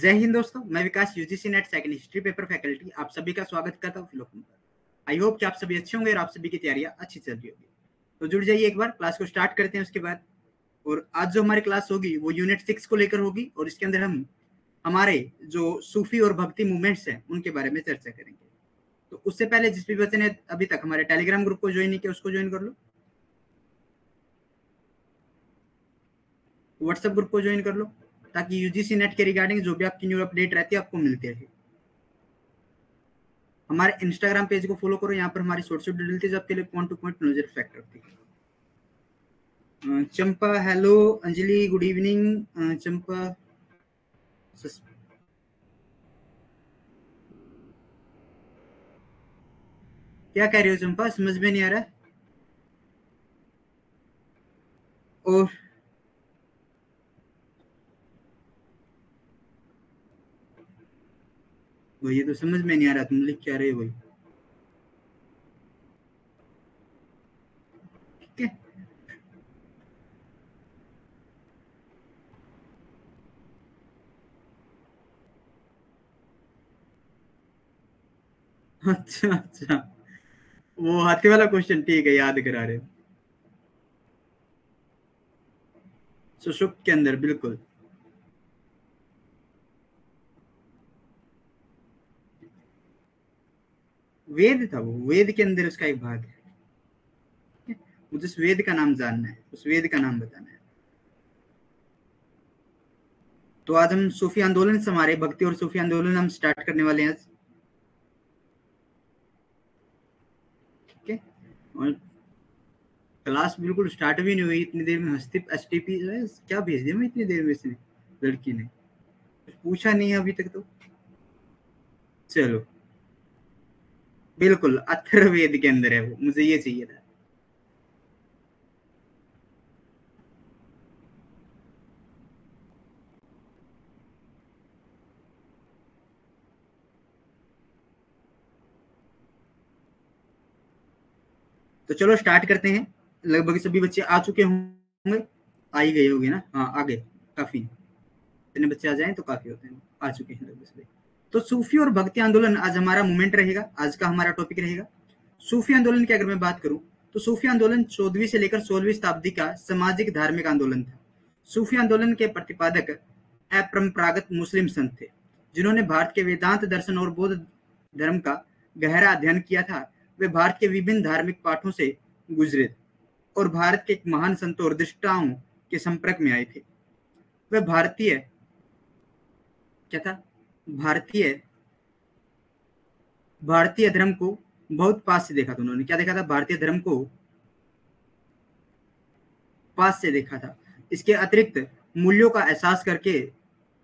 जय हिंद दोस्तों, मैं Vikas UGC NET second history paper faculty आप सभी का स्वागत करता हूँ फिलोकन पर। आई होप कि आप सभी अच्छे होंगे और आप सभी की तैयारियां अच्छी चल रही होगी। तो जुड़ जाइए, एक बार क्लास को स्टार्ट करते हैं उसके बाद। और आज जो हमारी क्लास होगी वो यूनिट 6 को लेकर होगी और इसके अंदर हम हमारे जो सूफी और भक्ति मूवमेंट्स हैं उनके बारे में चर्चा करेंगे। तो उससे पहले जिस भी बच्चे ने अभी तक हमारे टेलीग्राम ग्रुप को ज्वाइन नहीं किया उसको ज्वाइन कर लो, व्हाट्सएप ग्रुप को ज्वाइन कर लो, ताकि यूजीसी नेट के रिगार्डिंग जो भी आपकी न्यू अपडेट रहती है आपको मिलती रहे। हमारे इंस्टाग्राम पेज को फॉलो करो, यहाँ पर हमारी छोटी छोटी डिटेल्स आपके लिए पॉइंट टू पॉइंट नजर इफेक्ट रखती है। चंपा हेलो, अंजलि गुड इवनिंग। चंपा क्या कह रही हो चंपा, समझ में नहीं आ रहा। और भाई ये तो समझ में नहीं आ रहा तुम लिख क्या रहे हो भाई। ठीक है, अच्छा अच्छा, वो हाथी वाला क्वेश्चन ठीक है, याद करा रहे हो। सुषुप्त के अंदर बिल्कुल वेद था, वो वेद के अंदर उसका एक भाग है। मुझे उस वेद का नाम जानना है, उस वेद का नाम बताना है। तो आज हम सूफी आंदोलन से हमारे भक्ति और सूफी आंदोलन हम स्टार्ट करने वाले हैं आज। ठीक है, और क्लास बिल्कुल स्टार्ट भी नहीं हुई, इतनी देर में हस्ती एसटीपी क्या भेज दिया मैं इतनी देर में, इसने लड़की ने कुछ पूछा नहीं है अभी तक। तो चलो, बिल्कुल अथर्ववेद के अंदर है वो, मुझे ये चाहिए था। तो चलो स्टार्ट करते हैं। लगभग सभी बच्चे आ चुके होंगे, आ ही गए होंगे ना, हाँ आ गए, काफी। इतने बच्चे आ जाएं तो काफी होते हैं, आ चुके हैं लगभग सभी। तो सूफी और भक्ति आंदोलन आज हमारा मूवमेंट रहेगा, आज का हमारा टॉपिक रहेगा। सूफी आंदोलन की अगर मैं बात करूं तो सूफी आंदोलन 14वीं से लेकर 16वीं शताब्दी का सामाजिक धार्मिक आंदोलन था। सूफी आंदोलन के प्रतिपादक अपरंपरागत मुस्लिम संत थे, जिन्होंने भारत के वेदांत दर्शन और बौद्ध धर्म का गहरा अध्ययन किया था। वे भारत के विभिन्न धार्मिक पाठों से गुजरे और भारत के एक महान संतों और दृष्टाओं के संपर्क में आए थे। वे भारतीय क्या था भारतीय भारतीय धर्म को बहुत पास से देखा था। उन्होंने क्या देखा था, भारतीय धर्म को पास से देखा था। इसके अतिरिक्त मूल्यों का एहसास करके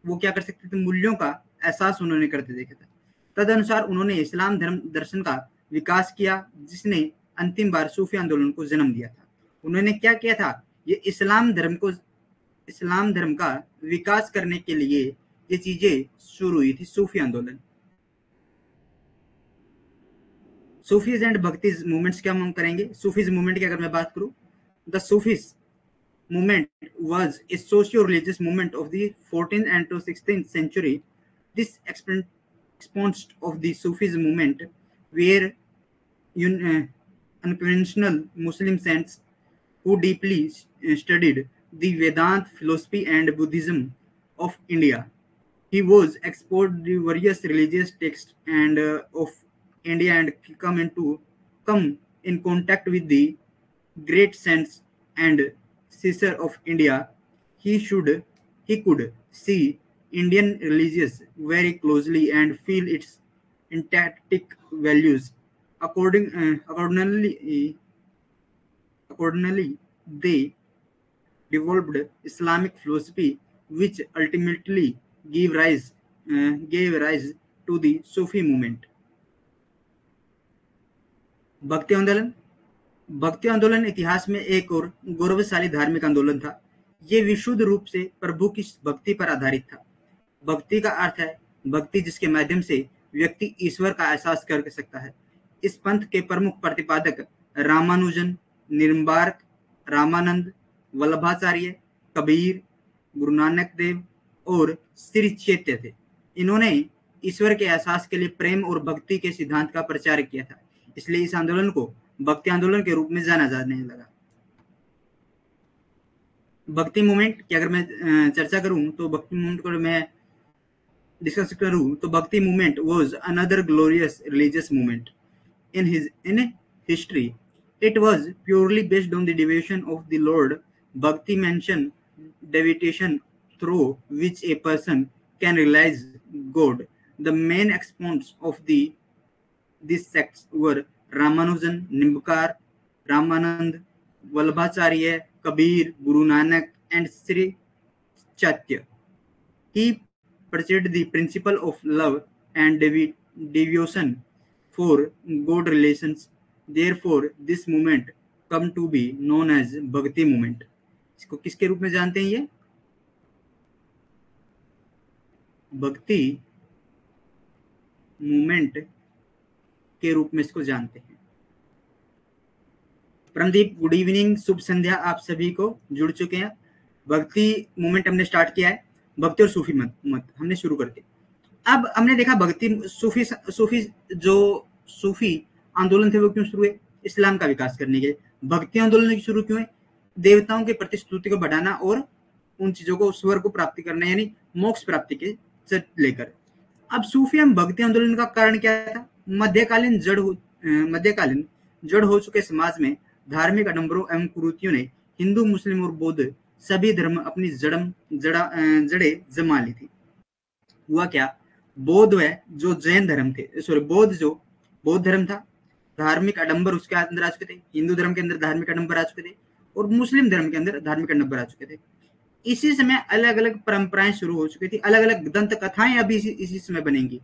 वो क्या कर सकते थे, मूल्यों का एहसास उन्होंने करते देखा था। तदनुसार उन्होंने इस्लाम धर्म दर्शन का विकास किया, जिसने अंतिम बार सूफी आंदोलन को जन्म दिया था। उन्होंने क्या किया था, ये इस्लाम धर्म का विकास करने के लिए ये चीजें शुरू हुई थी, सूफी आंदोलन। सूफीज एंड भक्तिज मूवमेंट्स क्या हम करेंगे। सूफीज मूवमेंट की अगर मैं बात करूं, the Sufis movement was a socio-religious movement of the 14th and to 16th century. This exponents of the Sufism movement were unconventional Muslim saints who deeply studied the Vedanta philosophy and Buddhism of India. He was exposed to various religious texts and of India and come in contact with the great saints and Caesar of India. He should he could see Indian religions very closely and feel its intrinsic values. Accordingly, they developed Islamic philosophy, which ultimately gave rise to the Sufi movement. भक्ति आंदोलन भक्ति आंदोलन इतिहास में एक और गौरवशाली धार्मिक आंदोलन था। ये विशुद्ध रूप से प्रभु की भक्ति पर आधारित था। भक्ति का अर्थ है भक्ति जिसके माध्यम से व्यक्ति ईश्वर का एहसास कर सकता है। इस पंथ के प्रमुख प्रतिपादक रामानुजन, निर्म्बार्क, रामानंद, वल्लभाचार्य, कबीर, गुरु नानक देव और श्री चैत्य थे। इन्होंने ईश्वर के एहसास के लिए प्रेम और भक्ति के सिद्धांत का प्रचार किया था, इसलिए इस आंदोलन को भक्ति आंदोलन के रूप में जाना जाने लगा। भक्ति मूवमेंट की अगर मैं चर्चा करूं तो भक्ति मूवमेंट को मैं डिस्कस करूं तो भक्ति movement was another glorious religious movement in history. It was purely based on the devotion of the Lord. Bhakti mention devotion through which a person can realize God. The main exponents of these sects were Ramanujan, Nimbakar, Ramanand, Vallabhacharya, Kabir, Guru Nanak, and Sri Chaitya. He preached the principle of love and devotion for God relations. Therefore, this movement come to be known as भक्ति movement. इसको किसके रूप में जानते हैं? ये भक्ति movement के रूप में इसको जानते हैं। परमदीप, गुड इवनिंग, शुभ संध्या आप सभी को, जुड़ चुके हैं। भक्ति मूवमेंट हमने स्टार्ट किया है, भक्ति और सूफी मत हमने शुरू करके। अब हमने देखा भक्ति सूफी आंदोलन थे वो क्यों शुरू हुए? इस्लाम का विकास करने के लिए। भक्ति आंदोलन शुरू क्यों है? देवताओं के प्रति स्तुति को बढ़ाना और उन चीजों को, स्वर्ग को प्राप्ति करना, यानी मोक्ष प्राप्ति के लेकर। अब सूफी एवं भक्ति आंदोलन का कारण क्या था? मध्यकालीन जड़ हो चुके समाज में धार्मिक आडंबरों एवं कुरीतियों ने हिंदू, मुस्लिम और बौद्ध सभी धर्म अपनी जड़े जमा ली थी। हुआ क्या? बौद्ध जो जैन धर्म थे, बौद्ध धर्म था, धार्मिक आडंबर उसके अंदर आ चुके थे। हिंदू धर्म के अंदर धार्मिक आडंबर आ चुके थे और मुस्लिम धर्म के अंदर धार्मिक आडंबर आ चुके थे। इसी समय अलग अलग परंपराएं शुरू हो चुकी थी, अलग अलग दंत कथाएं अभी इसी समय बनेंगी।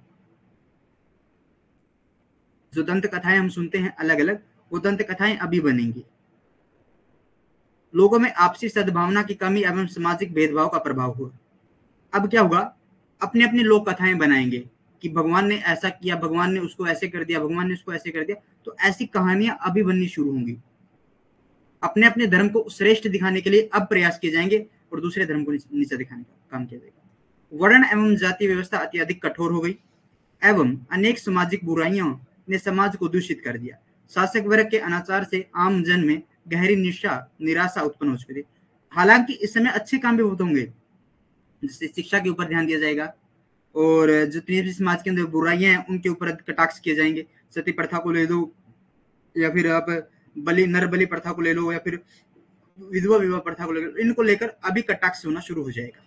जो दंत कथाएं हम सुनते हैं अलग अलग, वो दंत कथाएं अभी बनेंगी। लोगों में आपसी सद्भावना की कमी एवं सामाजिक भेदभाव का प्रभाव हुआ। अब क्या होगा? अपनी अपनी लोक कथाएं बनाएंगे कि भगवान ने ऐसा किया, भगवान ने उसको ऐसे कर दिया, भगवान ने उसको ऐसे कर दिया। तो ऐसी कहानियां अभी बननी शुरू होंगी। अपने अपने धर्म को श्रेष्ठ दिखाने के लिए अब प्रयास किए जाएंगे और दूसरे धर्म को नीचा दिखाने का काम किया जाएगा। वर्ण एवं जाति व्यवस्था अत्यधिक कठोर हो गई एवं अनेक सामाजिक बुराइयों ने समाज को दूषित कर दिया। शासक वर्ग के अनाचार से आम जन में गहरी निराशा उत्पन्न हो चुकी थी। हालांकि इस समय अच्छे काम भी होंगे, जैसे शिक्षा के ऊपर ध्यान दिया जाएगा और जितनी भी समाज के अंदर बुराइयां हैं उनके ऊपर कटाक्ष किए जाएंगे। सती प्रथा को ले लो, या फिर आप नर बलि प्रथा को ले लो, या फिर विधवा विवाह प्रथा को ले लो, इनको लेकर अभी कटाक्ष होना शुरू हो जाएगा।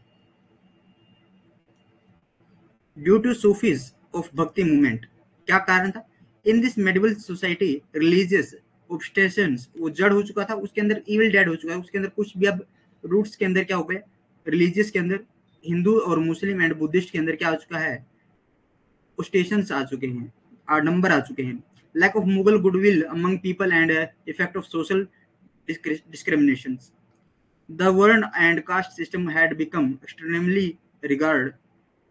Due to Sufis of bhakti movement, क्या कारण था? In this medieval society religious obstructions, वो जड़ हो चुका था, उसके अंदर इविल डेड हो चुका है, उसके अंदर कुछ भी अब रूट्स के अंदर क्या हो गया? रिलीजियस के अंदर, हिंदू और मुस्लिम एंड बुद्धिस्ट के अंदर क्या आ चुका है? स्टेशंस आ चुके हैं, नंबर आ चुके हैं। Lack of Mughal goodwill among people and effect of social discriminations. The word and caste system had become extremely regarded,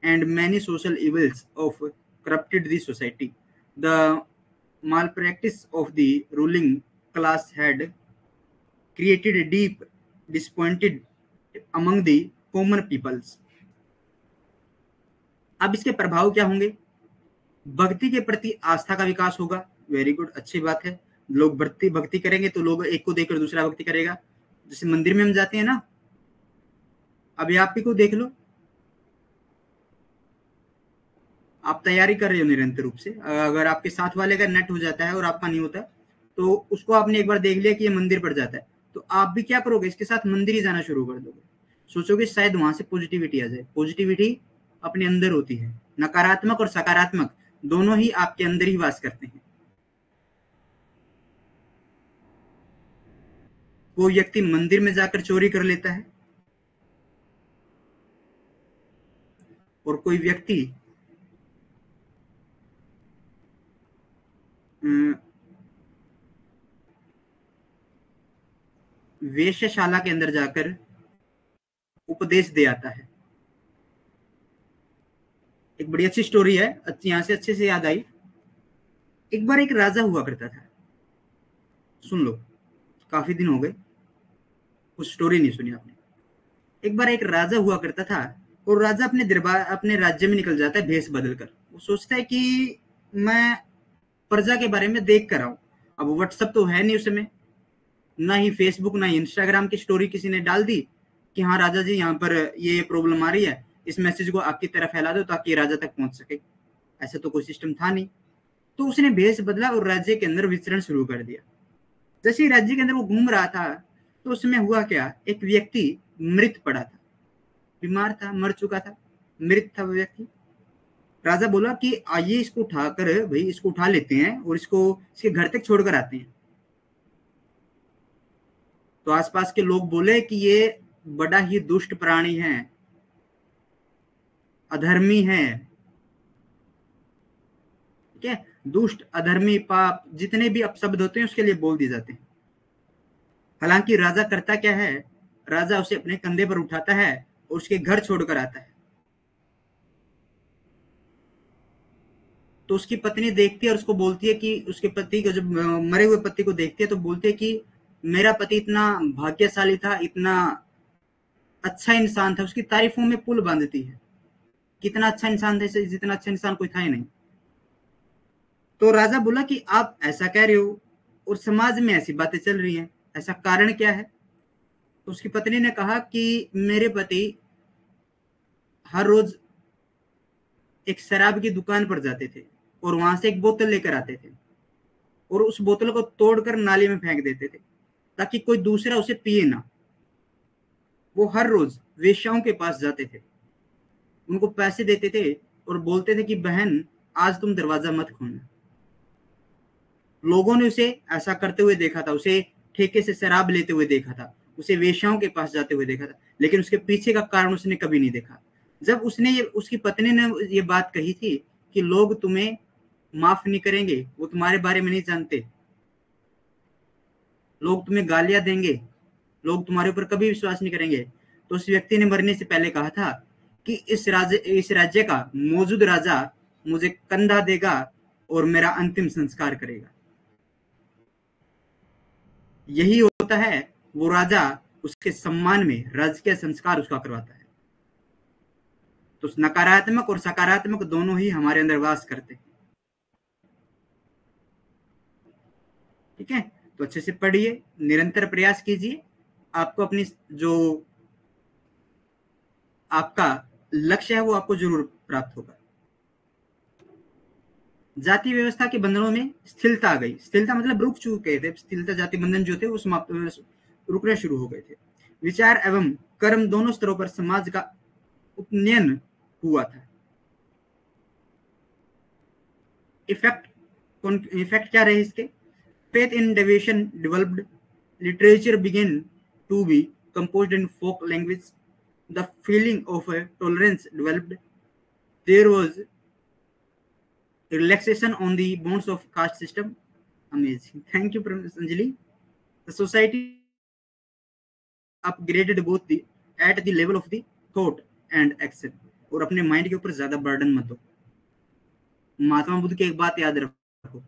and many social evils of corrupted the society. The malpractice of the ruling class had created a deep disappointment among the common peoples. अब इसके प्रभाव क्या होंगे? भक्ति के प्रति आस्था का विकास होगा। वेरी गुड, अच्छी बात है। लोग भक्ति करेंगे तो लोग एक को देखकर दूसरा भक्ति करेगा। जैसे मंदिर में हम जाते हैं ना, अभी आप ही को देख लो, आप तैयारी कर रहे हो निरंतर रूप से, अगर आपके साथ वाले का नेट हो जाता है और आपका नहीं होता तो उसको आपने एक बार देख लिया कि ये मंदिर पर जाता है, तो आप भी क्या करोगे? इसके साथ मंदिर ही जाना शुरू कर दोगे। सोचोगे शायद वहां से पॉजिटिविटी आ जाए। पॉजिटिविटी अपने अंदर होती है, नकारात्मक और सकारात्मक दोनों ही आपके अंदर ही वास करते हैं। वो व्यक्ति मंदिर में जाकर चोरी कर लेता है और कोई व्यक्ति वेश्यशाला के अंदर जाकर उपदेश दे आता है। एक बड़ी अच्छी स्टोरी है, यहाँ से अच्छे से याद आई। एक बार एक राजा हुआ करता था, सुन लो, काफी दिन हो गए, उस स्टोरी नहीं सुनी आपने। एक बार एक राजा हुआ करता था और राजा अपने दरबार अपने राज्य में निकल जाता है भेष बदलकर। वो सोचता है कि मैं प्रजा के बारे में देख कर आऊं। अब व्हाट्सएप तो है नहीं उस समय, ना ही फेसबुक ना ही इंस्टाग्राम की स्टोरी किसी ने डाल दी कि हाँ राजा जी यहाँ पर ये प्रॉब्लम आ रही है, इस मैसेज को आपकी तरफ फैला दो ताकि राजा तक पहुंच सके। ऐसा तो कोई सिस्टम था नहीं। तो उसने भेष बदला और राज्य के अंदर विचरण शुरू कर दिया। जैसे ही राज्य के अंदर वो घूम रहा था तो उसमें हुआ क्या, एक व्यक्ति मृत पड़ा था, बीमार था, मर चुका था, मृत था वो व्यक्ति। राजा बोला कि आइए इसको उठाकर, भाई इसको उठा लेते हैं और इसको इसके घर तक छोड़कर आते हैं। तो आसपास के लोग बोले कि ये बड़ा ही दुष्ट प्राणी है, अधर्मी है। ठीक है, दुष्ट, अधर्मी, पाप, जितने भी अपशब्द होते हैं उसके लिए बोल दिए जाते हैं। हालांकि राजा करता क्या है, राजा उसे अपने कंधे पर उठाता है और उसके घर छोड़कर आता है। तो उसकी पत्नी देखती है और उसको बोलती है कि उसके पति को, जब मरे हुए पति को देखती है तो बोलती है कि मेरा पति इतना भाग्यशाली था, इतना अच्छा इंसान था। उसकी तारीफों में पुल बांधती है, कितना अच्छा इंसान था, जितना अच्छा इंसान कोई था ही नहीं। तो राजा बोला कि आप ऐसा कह रहे हो और समाज में ऐसी बातें चल रही हैं, ऐसा कारण क्या है। तो उसकी पत्नी ने कहा कि मेरे पति हर रोज एक शराब की दुकान पर जाते थे और वहां से एक बोतल लेकर आते थे और उस बोतल को तोड़कर नाली में फेंक देते थे ताकि कोई दूसरा उसे पिए ना। वो हर रोज वेश्याओं के पास जाते थे, उनको पैसे देते थे और बोलते थे कि बहन आज तुम दरवाजा मत खोलना। लोगों ने उसे ऐसा करते हुए देखा था, उसे ठेके से शराब लेते हुए देखा था, उसे वेश्याओं के पास जाते हुए देखा था, लेकिन उसके पीछे का कारण उसने कभी नहीं देखा। जब उसने ये, उसकी पत्नी ने ये बात कही थी कि लोग तुम्हें माफ नहीं करेंगे, वो तुम्हारे बारे में नहीं जानते, लोग तुम्हें गालियां देंगे, लोग तुम्हारे ऊपर कभी विश्वास नहीं करेंगे, तो उस व्यक्ति ने मरने से पहले कहा था कि इस राज्य का मौजूद राजा मुझे कंधा देगा और मेरा अंतिम संस्कार करेगा। यही होता है, वो राजा उसके सम्मान में राजकीय संस्कार उसका करवाता है। तो नकारात्मक और सकारात्मक दोनों ही हमारे अंदर वास करते हैं। ठीक है, तो अच्छे से पढ़िए, निरंतर प्रयास कीजिए, आपको अपनी जो आपका लक्ष्य है वो आपको जरूर प्राप्त होगा। जाति व्यवस्था के बंधनों में स्थिरता आ गई। स्थिरता मतलब रुक चुके थे, स्थिरता जाति बंधन जो थे वो समाप्त, रुकने शुरू हो गए थे। विचार एवं कर्म दोनों स्तरों पर समाज का उपनयन हुआ था। इफेक्ट क्या रहे इसके, faith in devotion developed, literature began to be composed in folk language, the feeling of tolerance developed, there was a relaxation on the bonds of caste system. Amazing. Thank you, Anjali. The society upgraded both the at the level of the thought and action. और अपने mind के ऊपर ज्यादा burden मत दो। महात्मा बुद्ध की एक बात याद रखो,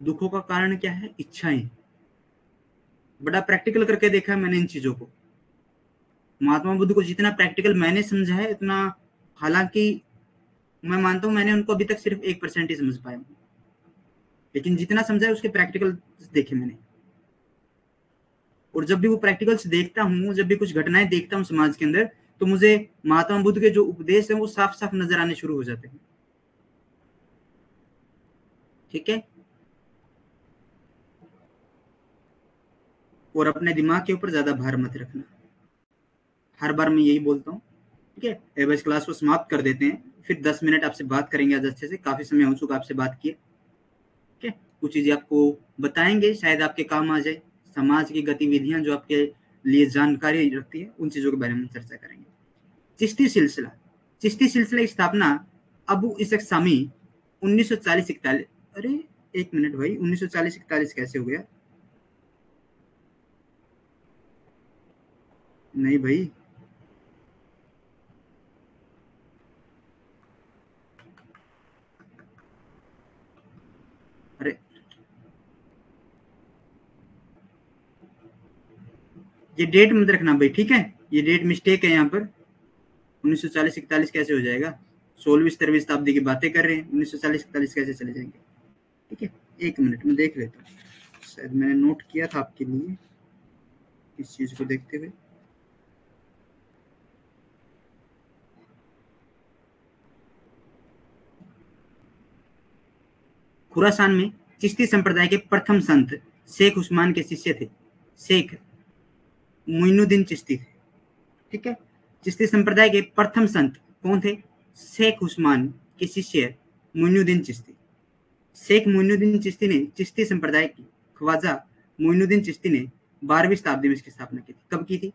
दुखों का कारण क्या है, इच्छाएं। बड़ा प्रैक्टिकल करके देखा है मैंने इन चीजों को। महात्मा बुद्ध को जितना प्रैक्टिकल मैंने समझा है उतना, हालांकि मैं मानता हूं मैंने उनको अभी तक सिर्फ 1% ही समझ पाया हूं, लेकिन जितना समझा है उसके प्रैक्टिकल देखे मैंने। और जब भी वो प्रैक्टिकल्स देखता हूँ, जब भी कुछ घटनाएं देखता हूँ समाज के अंदर, तो मुझे महात्मा बुद्ध के जो उपदेश है वो साफ साफ नजर आने शुरू हो जाते हैं। ठीक है, और अपने दिमाग के ऊपर ज्यादा भार मत रखना, हर बार मैं यही बोलता हूँ। ठीक है, एवरेज क्लास को समाप्त कर देते हैं, फिर 10 मिनट आपसे बात करेंगे आज अच्छे से, काफी समय हो चुका आपसे बात किए। ठीक है, कुछ चीजें आपको बताएंगे, शायद आपके काम आ जाए। समाज की गतिविधियां जो आपके लिए जानकारी रखती है, उन चीजों के बारे में चर्चा करेंगे। चिश्ती सिलसिला, चिश्ती सिलसिला की स्थापना अबू इसक सामी 1940-41। अरे एक मिनट भाई, 1940-41 कैसे हो गया? नहीं भाई, अरे ये डेट मत रखना भाई, ठीक है, ये डेट मिस्टेक है यहाँ पर। 1940-41 कैसे हो जाएगा? 16वीं-17वीं शताब्दी की बातें कर रहे हैं, 1940-41 कैसे चले जाएंगे? ठीक है, एक मिनट में देख लेता हूँ, शायद मैंने नोट किया था आपके लिए इस चीज को देखते हुए। खुरासान में चिश्ती संप्रदाय के प्रथम संत शेख उस्मान के शिष्य थे, शेख मोइनुद्दीन चिश्ती थे। ठीक है, चिश्ती संप्रदाय के प्रथम संत कौन थे? शेख उस्मान के शिष्य मोइनुद्दीन चिश्ती। शेख मोइनुद्दीन चिश्ती ने चिश्ती संप्रदाय की, ख्वाजा मोइनुद्दीन चिश्ती ने 12वीं शताब्दी में इसकी स्थापना की थी। कब की थी?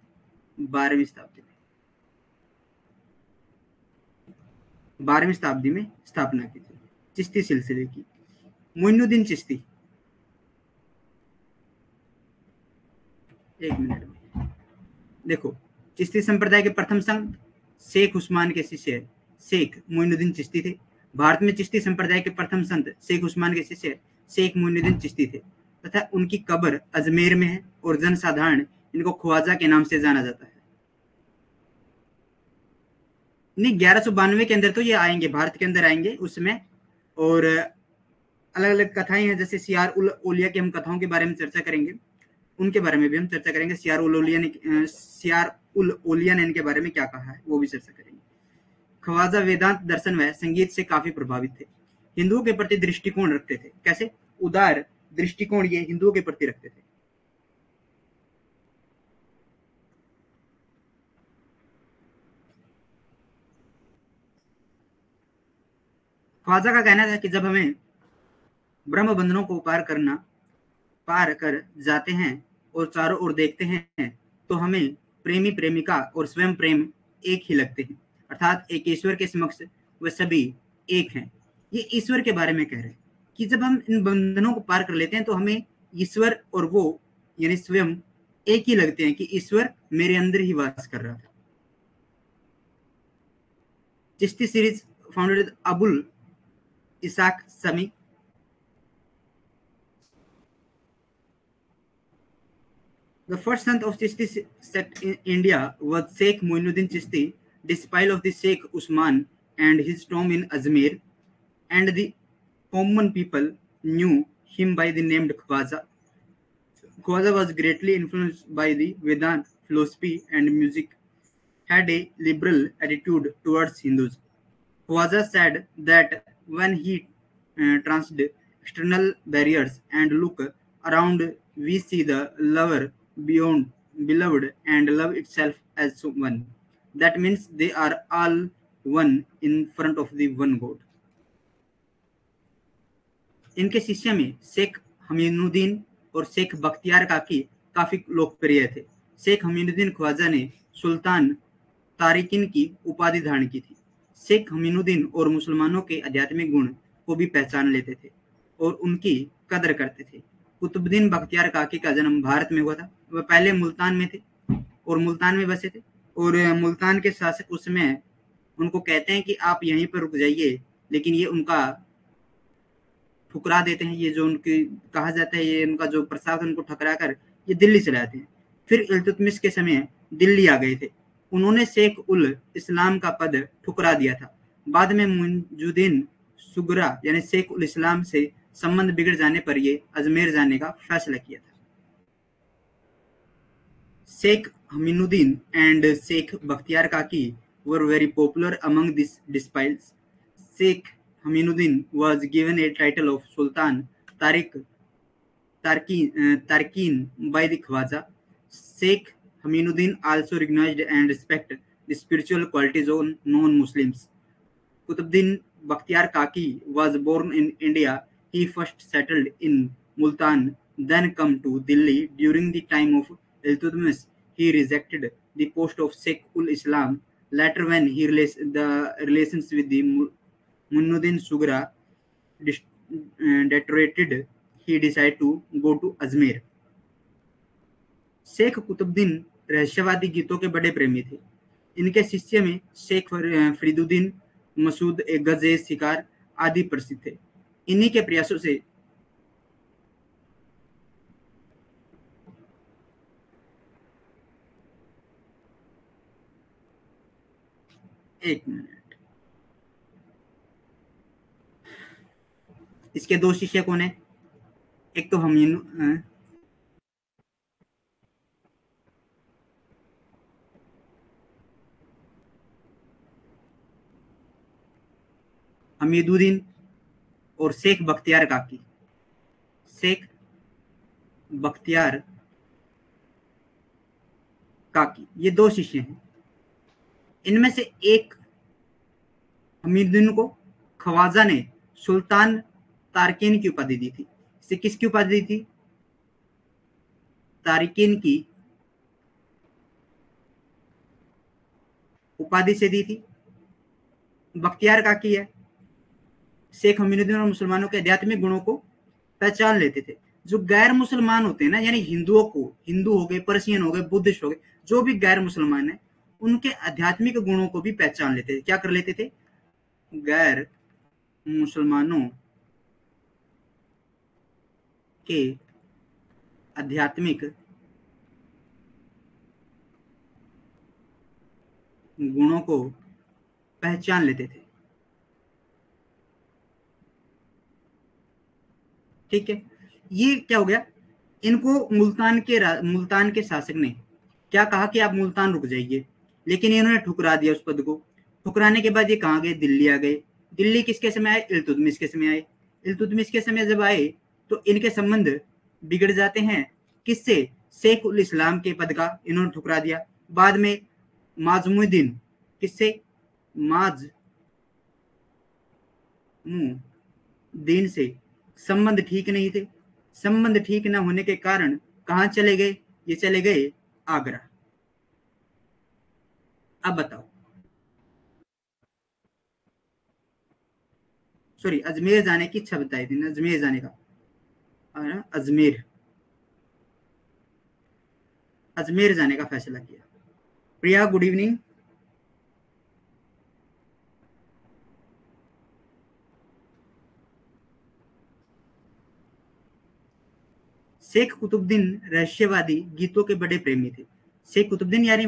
12वीं शताब्दी में। 12वीं शताब्दी में स्थापना की थी चिश्ती सिलसिले की। मोइनुद्दीन चिश्ती, एक मिनट में देखो, चिश्ती संप्रदाय के प्रथम संत शेख उस्मान के शिष्य शेख मोइनुद्दीन चिश्ती थे। भारत में चिश्ती संप्रदाय के प्रथम संत शेख उस्मान के शिष्य शेख मोइनुद्दीन चिश्ती थे तथा उनकी कब्र अजमेर में है और जनसाधारण इनको ख्वाजा के नाम से जाना जाता है। नहीं, 1192 के अंदर तो ये आएंगे, भारत के अंदर आएंगे उसमें, और अलग अलग कथाएं हैं, जैसे सियार उल ओलिया की हम कथाओं के बारे में चर्चा करेंगे, उनके बारे में भी हम चर्चा करेंगे। सियार उल ओलिया ने इनके बारे में क्या कहा है वो भी चर्चा करेंगे। ख्वाजा वेदांत दर्शन व संगीत से काफी प्रभावित थे, हिंदुओं के प्रति दृष्टिकोण रखते थे। कैसे? उदार दृष्टिकोण ये हिंदुओं के प्रति रखते थे। ख्वाजा का कहना था कि जब हमें ब्रह्म बंधनों को पार कर जाते हैं और चारों ओर देखते हैं तो हमें प्रेमी प्रेमिका और स्वयं प्रेम एक ही लगते हैं, अर्थात एक ईश्वर के समक्ष वे सभी एक हैं। ये ईश्वर के बारे में कह रहे हैं कि जब हम इन बंधनों को पार कर लेते हैं तो हमें ईश्वर और वो यानी स्वयं एक ही लगते हैं, कि ईश्वर मेरे अंदर ही वास कर रहा था। Chishti series founded Abul Ishaq Sami. The first son of Chishti sect in India was Sheikh Moinuddin Chishti, disciple of the Sheikh Usman and his tomb in Ajmer, and the common people knew him by the name Khwaja. Khwaja was greatly influenced by the Vedanta philosophy and music, had a liberal attitude towards Hindus. Khwaja said that when he transcends external barriers and look around, we see the lover beyond beloved and love itself as one. That means they are all one in front of the one God. इनके शिष्य में शेख हमीनुद्दीन और शेख बख्तियार काकी काफी लोकप्रिय थे। शेख हमीनुद्दीन ख्वाजा ने सुल्तान तारिकिन की उपाधि धारण की थी। शेख हमीनुद्दीन और मुसलमानों के आध्यात्मिक गुण को भी पहचान लेते थे और उनकी कदर करते थे। कुतुबुद्दीन बख्तियार काकी का जन्म भारत में हुआ था। वह पहले मुल्तान में थे और मुल्तान में बसे थे, और मुल्तान के शासक उस समय उनको कहते हैं कि आप यहीं पर रुक जाइए, लेकिन ये उनका ठुकरा देते हैं। ये जो उनकी कहा जाता है, ये उनका जो प्रसाद उनको ठकरा कर ये दिल्ली चले आते हैं। फिर इल्तुतमिश के समय दिल्ली आ गए थे। उन्होंने शेख उल इस्लाम का पद ठुकरा दिया था। बाद में मुइजुद्दीन सुगरा यानी शेख उल इस्लाम से संबंध बिगड़ जाने पर ये अजमेर जाने का फैसला किया था। Sheikh Haminuddin and Sheikh Bakhtiyar Kaki were very popular among these disciples. Sheikh Haminuddin was given a title of Sultan Tarkin by the Khwaja. Sheikh Haminuddin also recognized and respected the spiritual qualities of non-Muslims. Qutbuddin Bakhtiyar Kaki was born in India. He first settled in Multan, then come to Delhi. During the time of Iltutmish, he rejected the post of Sheikh ul Islam. Later, when the relations with the Muinuddin Sugra deteriorated, he decided to go to Ajmer. Sheikh Qutubuddin रहस्यवादी गीतों के बड़े प्रेमी थे। इनके शिष्य में शेख फरीदुद्दीन मसूद गजे शिकार आदि प्रसिद्ध थे। इन्हीं के प्रयासों से एक मिनट। इसके दो शिष्य कौन है? एक तो हमीदुद्दीन और शेख बख्तियार काकी। शेख बख्तियार काकी, ये दो शिष्य हैं। इनमें से एक हमीदुद्दीन को ख्वाजा ने सुल्तान तारकेन की उपाधि दी थी। इसे किसकी उपाधि दी थी? तारिकेन की उपाधि से दी थी। बख्तियार काकी है, शेख हमीदुद्दीन और मुसलमानों के आध्यात्मिक गुणों को पहचान लेते थे। जो गैर मुसलमान होते हैं ना, यानी हिंदुओं को, हिंदू हो गए, पर्शियन हो गए, बुद्धिस्ट हो गए, जो भी गैर मुसलमान है, उनके आध्यात्मिक गुणों को भी पहचान लेते थे। क्या कर लेते थे? गैर मुसलमानों के आध्यात्मिक गुणों को पहचान लेते थे। ठीक है, ये क्या हो गया? इनको मुल्तान के शासक ने क्या कहा कि आप मुल्तान रुक जाइए, लेकिन इन्होंने ठुकरा दिया उस पद को। ठुकराने के बाद ये कहाँ गए? दिल्ली आ गए। दिल्ली किसके समय आए? इल्तुतमिश के समय आए। इल्तुतमिश के समय जब आए तो इनके संबंध बिगड़ जाते हैं। किससे? शेख उल इस्लाम के पद का इन्होंने ठुकरा दिया। बाद में माजमुद्दीन, किससे? माजमुद्दीन से संबंध ठीक नहीं थे। संबंध ठीक न होने के कारण कहाँ चले गए? ये चले गए आगरा। अब बताओ, सॉरी, अजमेर जाने की इच्छा बताई थी ना, अजमेर जाने का, अजमेर, अजमेर जाने का फैसला किया। प्रिया, गुड इवनिंग। शेख कुतुबुद्दीन रहस्यवादी गीतों के बड़े प्रेमी थे। शेख कुतुबुद्दीन यानी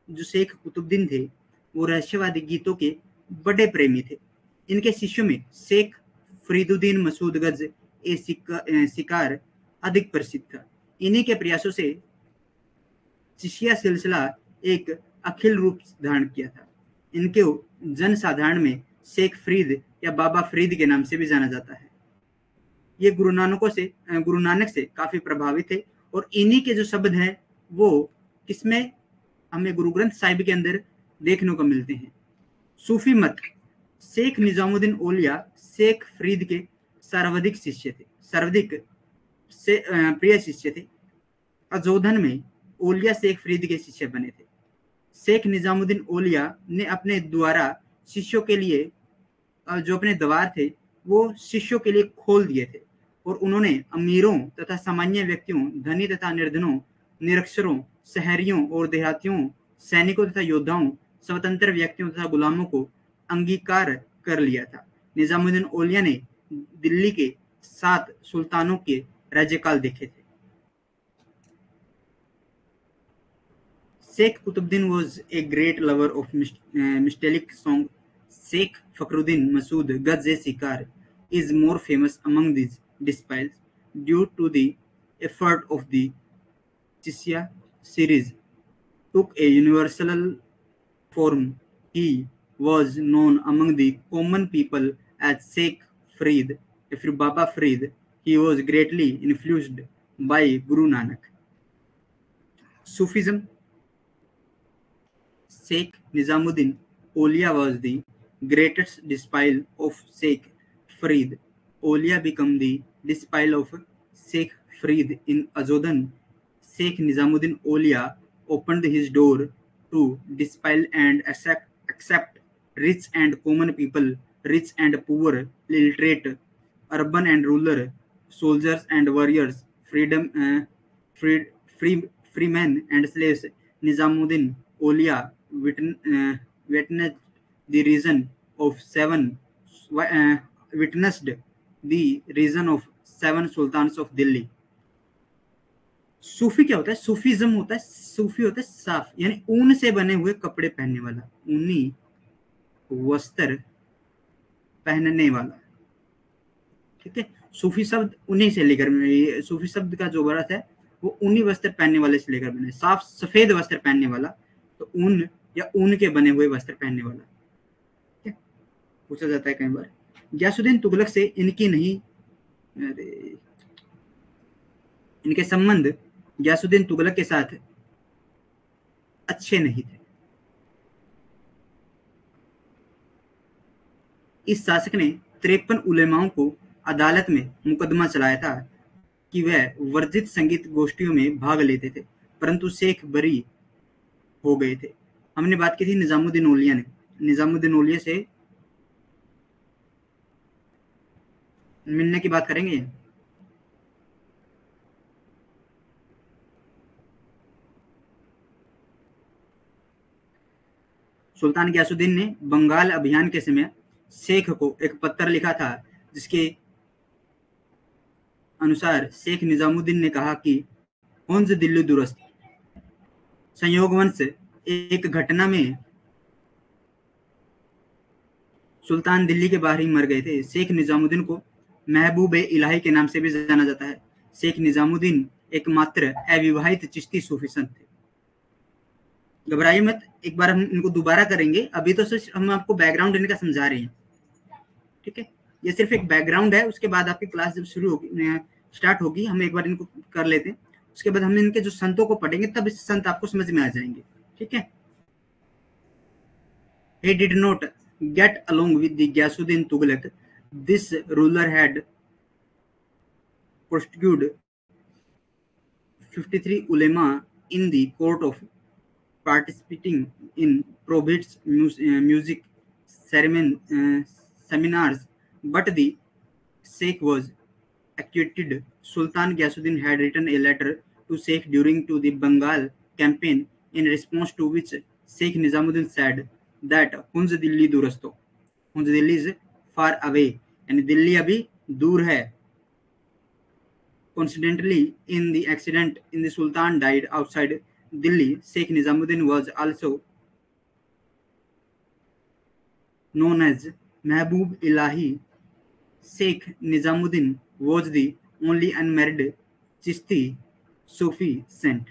जो शेख कुतुबुद्दीन थे, वो रहस्यवादी गीतों के बड़े प्रेमी थे। इनके शिष्यों में शेख फरीदुद्दीन मसूद गज ए शिकार अधिक प्रसिद्ध था। इन्हीं के प्रयासों से चिशिया सिलसिला एक अखिल रूप धारण किया था। इनके जन साधारण में शेख फरीद या बाबा फरीद के नाम से भी जाना जाता है। ये गुरु नानक से काफी प्रभावित थे, और इन्हीं के जो शब्द हैं वो किसमें हमें गुरु ग्रंथ साहिब के अंदर देखने को मिलते हैं। सूफी मत, शेख निजामुद्दीन ओलिया शेख फरीद के सर्वाधिक शिष्य थे, सर्वाधिक से प्रिय शिष्य थे। अजोधन में ओलिया शेख फरीद के शिष्य बने थे। शेख निजामुद्दीन ओलिया ने अपने द्वारा शिष्यों के लिए जो अपने द्वार थे वो शिष्यों के लिए खोल दिए थे, और उन्होंने अमीरों तथा सामान्य व्यक्तियों, धनी तथा निर्धनों, निरक्षरों, शहरियों और देहातियों, सैनिकों तथा योद्धाओं, स्वतंत्र व्यक्तियों तथा गुलामों को अंगीकार कर लिया था। निजामुद्दीन ओलिया ने दिल्ली के 7 सुल्तानों के राज्यकाल देखे थे। Sheikh Qutbuddin was a great lover of mystical song. Sheikh Fakhruddin Masood Gaz-e-Sikar is more famous among these disciples due to the effort of the Chishya series took a universal form. He was known among the common people as Sheikh Farid, Baba Farid. He was greatly influenced by Guru Nanak. Sufism. Sheikh Nizamuddin Aulia was the greatest disciple of Sheikh Farid. Aulia became the disciple of Sheikh Farid in Azodan. Sheikh Nizamuddin Aulia opened his door to disciple and accept rich and common people, rich and poor, illiterate, urban and rural, soldiers and warriors, free, freemen and slaves. Nizamuddin Aulia witnessed the reason of seven witnessed the reason of 7 sultans of Delhi. सूफी क्या होता है? Sufism होता है, सूफी होता है साफ, यानी ऊन से बने हुए कपड़े पहनने वाला, ऊनी वस्त्र पहनने वाला। ठीक है, सूफी शब्द उन्हीं से लेकर, सूफी शब्द का जो अर्थ है वो उन्हीं वस्त्र पहनने वाले से लेकर बने। साफ सफेद वस्त्र पहनने वाला, तो ऊन या ऊन के बने हुए वस्त्र पहनने वाला। ठीक है, पूछा जाता है कई बार। गयासुद्दीन तुगलक से इनकी नहीं, अरे, इनके संबंध गयासुद्दीन तुगलक के साथ अच्छे नहीं थे। इस शासक ने 53 उलेमाओं को अदालत में मुकदमा चलाया था कि वह वर्जित संगीत गोष्ठियों में भाग लेते थे, परंतु शेख बरी हो गए थे। हमने बात की थी निजामुद्दीन औलिया ने, निजामुद्दीन औलिया से मिलने की बात करेंगे। सुल्तान गयासुद्दीन ने बंगाल अभियान के समय शेख को एक पत्र लिखा था, जिसके अनुसार शेख निजामुद्दीन ने कहा कि हुंज दिल्ली दुरुस्त। संयोगवश एक घटना में सुल्तान दिल्ली के बाहर ही मर गए थे। शेख निजामुद्दीन को महबूब इलाही के नाम से भी जाना जाता है। शेख निजामुद्दीन एकमात्र अविवाहित चिश्ती सूफी संत थे। घबराइए मत, एक बार हम इनको दोबारा करेंगे। अभी तो सिर्फ हम आपको बैकग्राउंड इनका समझा रहे हैं। ठीक है, ये सिर्फ एक बैकग्राउंड है। उसके बाद आपकी क्लास जब शुरू होगी, स्टार्ट होगी, हम एक बार इनको कर लेते हैं। उसके बाद हम इनके जो संतों को पढ़ेंगे, तब इस संत आपको समझ में आ जाएंगे। ठीक है। He did not get along with the Ghiyasuddin Tughlaq. This ruler had prosecuted 53 ulema in the court of participating in prohibits music seminars, but the Sheikh was acquitted. Sultan Ghiyasuddin had written a letter to Sheikh during to the Bengal campaign, in response to which Sheikh Nizamuddin said that Hunz Dilli Durasto, Hunz Dilli is far away, and Dilli abhi dur hai. Coincidentally, in the accident, in the Sultan died outside Delhi. Sheikh Nizamuddin was also known as Mehboob Ilahi. Sheikh Nizamuddin was the only unmarried Chishti Sufi saint.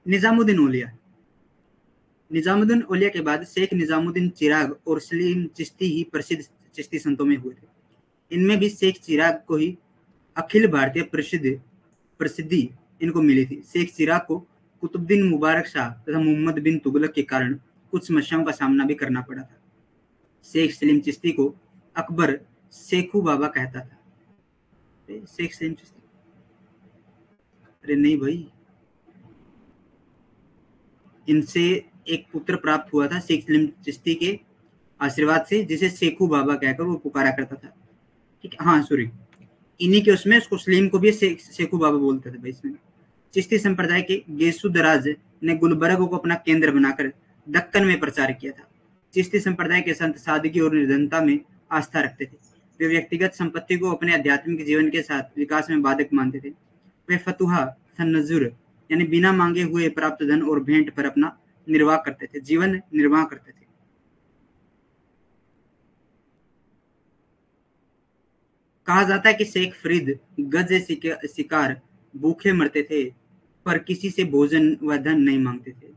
Nizamuddin औलिया। निजामुद्दीन औलिया के बाद शेख निजामुद्दीन चिराग और सलीम चिश्ती ही प्रसिद्ध चिश्ती संतों में हुए थे। इनमें भी शेख चिराग को ही अखिल भारतीय प्रसिद्धि इनको मिली थी। शेख चिराग को कुतुबुद्दीन मुबारक शाह तथा मोहम्मद बिन तुगलक के कारण कुछ समस्याओं का सामना भी करना पड़ा था। शेख सलीम चिश्ती को अकबर शेखू बाबा कहता था। शेख सलीम चिश्ती, अरे नहीं भाई, इनसे एक पुत्र प्राप्त हुआ था शेख सलीम चिश्ती के आशीर्वाद से, जिसे शेखू बाबा कहकर वो पुकारा करता था। ठीक है, हाँ सॉरी, इन्हीं के उसमें उसको सलीम को भी शेखू बाबा बोलते थे भाई। इसमें चिश्ती संप्रदाय के गेसु दराज ने गुलबर्ग को अपना केंद्र बनाकर दक्कन में प्रचार किया था। चिश्ती संप्रदाय के संत सादगी और निर्धनता में आस्था रखते थे। वे व्यक्तिगत संपत्ति को अपने आध्यात्मिक जीवन के साथ विकास में बाधक मानते थे। वे फतुहा तनज्जुर यानी बिना मांगे हुए प्राप्त धन और भेंट पर अपना निर्वाह करते थे, जीवन निर्वाह करते थे। कहा जाता है कि शेख फरीद गज शिकार भूखे मरते थे, पर किसी से भोजन व धन नहीं मांगते थे।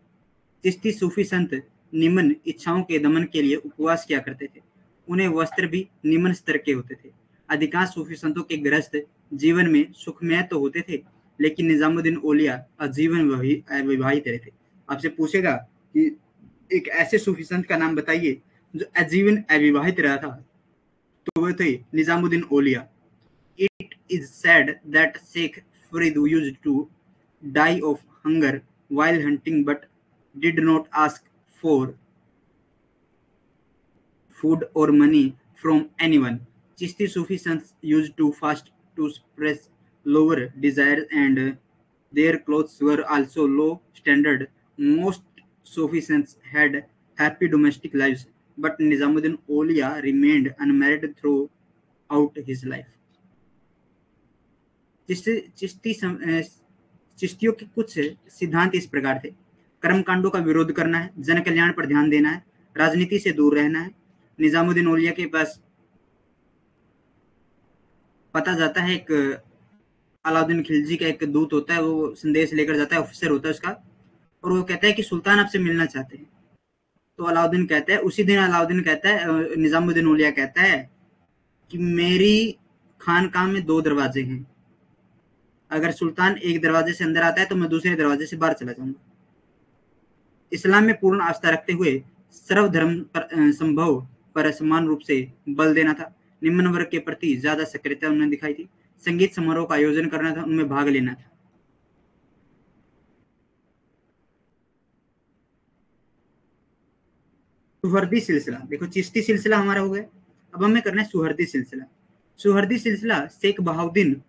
चिश्ती सूफी संत निम्न इच्छाओं के दमन के लिए उपवास किया करते थे। उन्हें वस्त्र भी निम्न स्तर के होते थे। अधिकांश सूफी संतों के गृहस्थ जीवन में सुखमय तो होते थे, लेकिन निजामुद्दीन औलिया आजीवन अविवाहित रहे थे। आपसे पूछेगा कि एक ऐसे सूफी संत का नाम बताइए जो आजीवन अविवाहित रहा था, तो वो थे निजामुद्दीन औलिया। It is said that Sheikh Farid used to die of hunger while hunting, but did not ask for food or money from anyone. Chishti Sufi sons used to fast to suppress lower desires, and their clothes were also low standard. Most Sufi sons had happy domestic lives, but Nizamuddin Aulia remained unmarried through out his life. चिश्तियों के कुछ सिद्धांत इस प्रकार थे। कर्मकांडों का विरोध करना है, जन कल्याण पर ध्यान देना है, राजनीति से दूर रहना है। निजामुद्दीन औलिया के पास पता जाता है, एक अलाउद्दीन खिलजी का एक दूत होता है, वो संदेश लेकर जाता है, ऑफिसर होता है उसका, और वो कहता है कि सुल्तान आपसे मिलना चाहते हैं। तो अलाउद्दीन कहता है, उसी दिन अलाउद्दीन कहता है, निजामुद्दीन औलिया कहता है कि मेरी खानकाह में 2 दरवाजे हैं, अगर सुल्तान एक दरवाजे से अंदर आता है तो मैं दूसरे दरवाजे से बाहर चला जाऊंगा। इस्लाम में पूर्ण आस्था रखते हुए सर्वधर्म संभव पर समान रूप से बल देना था। निम्न वर्ग के प्रति ज्यादा सक्रियता उन्होंने दिखाई थी। संगीत समारोह का आयोजन करना था, उनमें भाग लेना था। सुहर्दी सिलसिला, देखो चिश्ती सिलसिला हमारा हो गया, अब हमें करना है सुहर्दी सिलसिला। सुहर्दी सिलसिला शेख बहाउद्दीन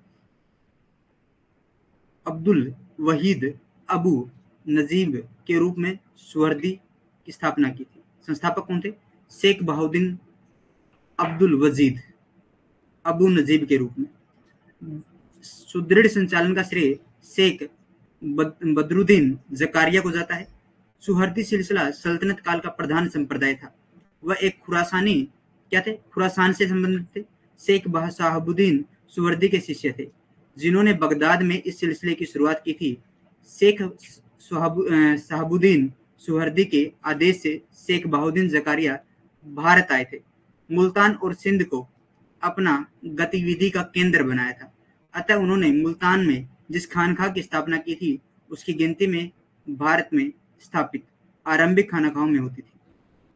अब्दुल वहीद अबू नजीब के रूप में सुहर्दी की स्थापना की थी। संस्थापक कौन थे? शेख बहाउद्दीन अब्दुल वजीद अबू नजीब के रूप में। सुदृढ़ संचालन का श्रेय शेख बदरुद्दीन जकारिया को जाता है। सुहर्दी सिलसिला सल्तनत काल का प्रधान संप्रदाय था। वह एक खुरासानी क्या थे? खुरासान से संबंधित थे। शेख साहबुद्दीन सुहर्दी के शिष्य थे, जिन्होंने बगदाद में इस सिलसिले की शुरुआत की थी। शेख साहबुद्दीन सुहर्दी के आदेश से शेख बहाउद्दीन जकारिया भारत आए थे। मुल्तान और सिंध को अपना गतिविधि का केंद्र बनाया था। अतः उन्होंने मुल्तान में जिस खानकाह की स्थापना की थी, उसकी गिनती में भारत में स्थापित आरंभिक खानकाहों में होती थी।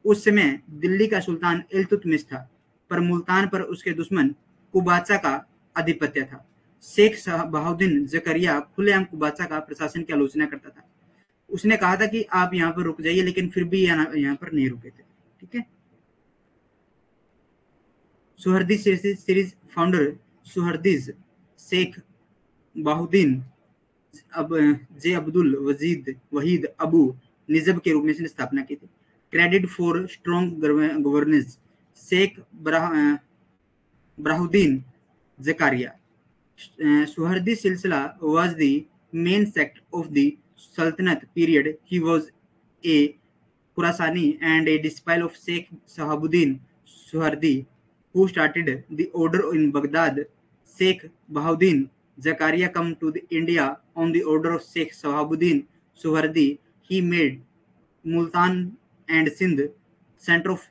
उस समय दिल्ली का सुल्तान इल्तुतमिश था, पर मुल्तान पर उसके दुश्मन कुबाचा का आधिपत्य था। शेख बहाउद्दीन जकरिया खुलेआम कुबाचा का प्रशासन की आलोचना करता था। उसने कहा था कि आप यहाँ पर रुक जाइए, लेकिन फिर भी यहाँ पर नहीं रुके थे। ठीक है। सुहर्दी सीरीज फाउंडर सुहर्दीज शेख बहाउद्दीन जे अब्दुल वहीद अबू निजब के रूप में इसने स्थापना की थी। Credit for strong governance Sheikh Barahuddin Zakariya. Suhrawardi सिलसिला was the main sect of the Sultanate period. He was a Khurasani and a disciple of Sheikh Sahabuddin Suhardi, who started the order in Baghdad. Sheikh Bahauddin Zakaria come to India on the order of Sheikh Sahabuddin Suhardi. He made Multan and Sindh center of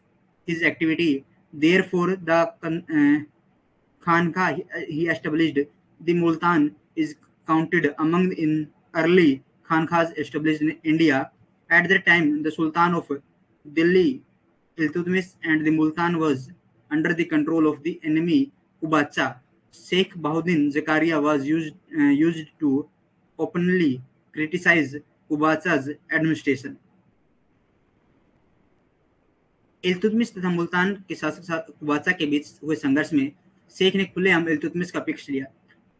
his activity. Therefore, the Khanqa he established, the Multan, is counted among in early Khanqahs established in India. At that time, the Sultan of Delhi, Iltutmish, and the Multan was under the control of the enemy Kubacha. Sheikh Bahauddin Zakaria was used to openly criticize Kubacha's administration. Iltutmish तथा मुल्तान के शासक कुबाचा के बीच हुए संघर्ष में शेख ने खुलेआम इल्तुतमिश का पक्ष लिया।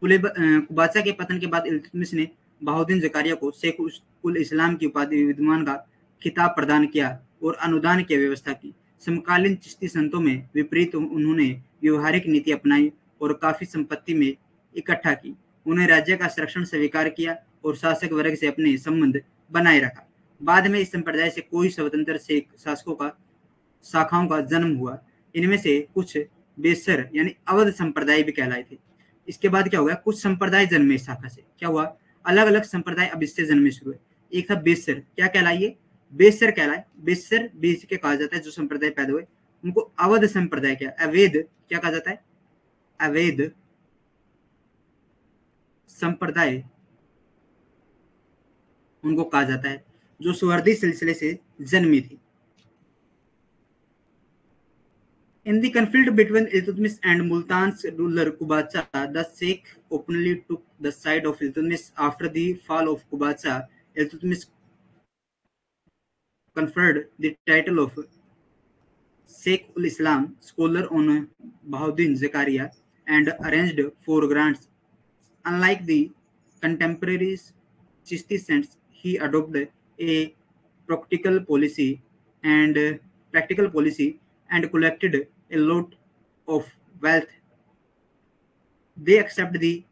कुबाचा के पतन के बाद इल्तुतमिश ने बहाउद्दीन जकारिया को शेख उल इस्लाम की उपाधि विद्वान का खिताब प्रदान किया और अनुदान की व्यवस्था की। समकालीन चिश्ती संतों में विपरीत उन्होंने व्यवहारिक नीति अपनाई और काफी संपत्ति में इकट्ठा की। उन्हें राज्य का संरक्षण स्वीकार किया और शासक वर्ग से अपने संबंध बनाए रखा। बाद में इस संप्रदाय से कोई स्वतंत्र शासकों का शाखाओं का जन्म हुआ। इनमें से कुछ बेसर यानी अवध संप्रदाय भी कहलाए थे। इसके बाद क्या होगा? कुछ संप्रदाय जन्मे इस शाखा से। क्या हुआ? अलग अलग संप्रदाय अब इससे जन्मे शुरू हुए। एक था बेसर, क्या कहलाइए? बेसर कहलाए। बेसर बीच के कहा जाता है जो संप्रदाय पैदा हुए उनको अवध संप्रदाय। क्या अवैध क्या कहा जाता है? अवैध संप्रदाय उनको कहा जाता है जो सुहर्दी सिलसिले से जन्मी थी। In the conflict between Iltutmish and Multan's ruler Kubacha, the Sheikh openly took the side of Iltutmish. After the fall of Kubacha, Iltutmish conferred the title of Sheikh ul Islam, scholar on Bahauddin Zakaria, and arranged for grants. Unlike the contemporary Chishti saints, he adopted a practical policy and collected a lot of wealth They accept the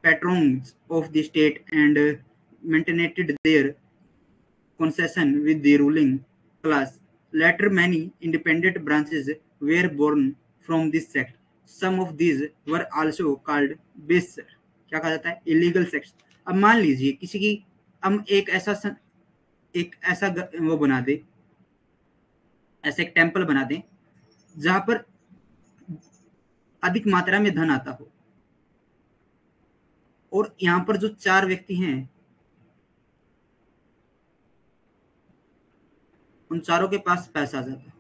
patrons of the state and maintained their concession with the ruling class. Later, many independent branches were born from this sect. Some of these were also called base sect. क्या कहा जाता है? Illegal sect. अब मान लीजिए किसी की हम एक ऐसा वो बना दे, ऐसा एक टेम्पल बना दें जहां पर अधिक मात्रा में धन आता हो, और यहाँ पर जो 4 व्यक्ति हैं उन चारों के पास पैसा आ जाता है.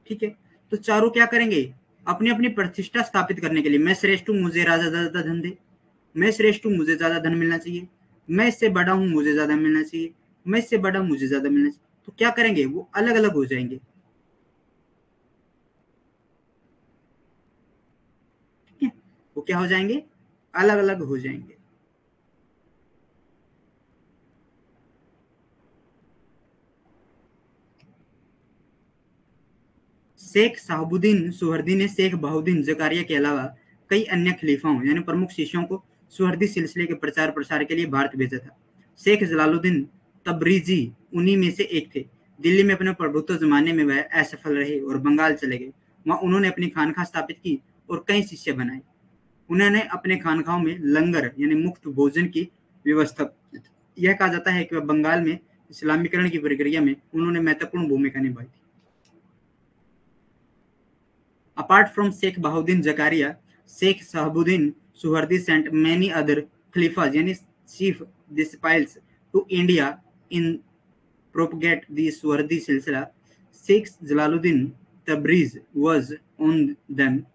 ठीक है, तो चारों क्या करेंगे? अपनी अपनी प्रतिष्ठा स्थापित करने के लिए, मैं श्रेष्ठ हूं, मुझे राजा ज्यादा धन दे, मैं श्रेष्ठ हूं, मुझे ज्यादा धन मिलना चाहिए, मैं इससे बड़ा हूं, मुझे ज्यादा मिलना चाहिए, मैं इससे बड़ा हूं, मुझे ज्यादा मिलना चाहिए. तो क्या करेंगे? वो अलग अलग हो जाएंगे. ठीक है, वो क्या हो जाएंगे? अलग अलग हो जाएंगे. शेख साहबुद्दीन सुहर्दी ने शेख बहाउद्दीन जकारिया के अलावा कई अन्य खलीफाओं यानी प्रमुख शिष्यों को सुहर्दी सिलसिले के प्रचार प्रसार के लिए भारत भेजा था. शेख जलालुद्दीन तबरीजी उन्हीं में से एक थे. दिल्ली में अपने प्रभुत्व जमाने में वह असफल रहे और बंगाल चले गए. वहां उन्होंने अपनी खानखा स्थापित की और कई शिष्य बनाए. उन्होंने अपने खानखाओं में लंगर यानी मुफ्त भोजन की व्यवस्था. यह कहा जाता है कि वह बंगाल में इस्लामीकरण की प्रक्रिया में उन्होंने महत्वपूर्ण भूमिका निभाई थी. Apart from Sheikh Bahauddin Zakaria, Sheikh Sahabuddin Suhardi sent many other Khalifas, yani chief disciples, to India in propagate the Suhardi silsila. Sheikh Jalaluddin Tabriz was on them.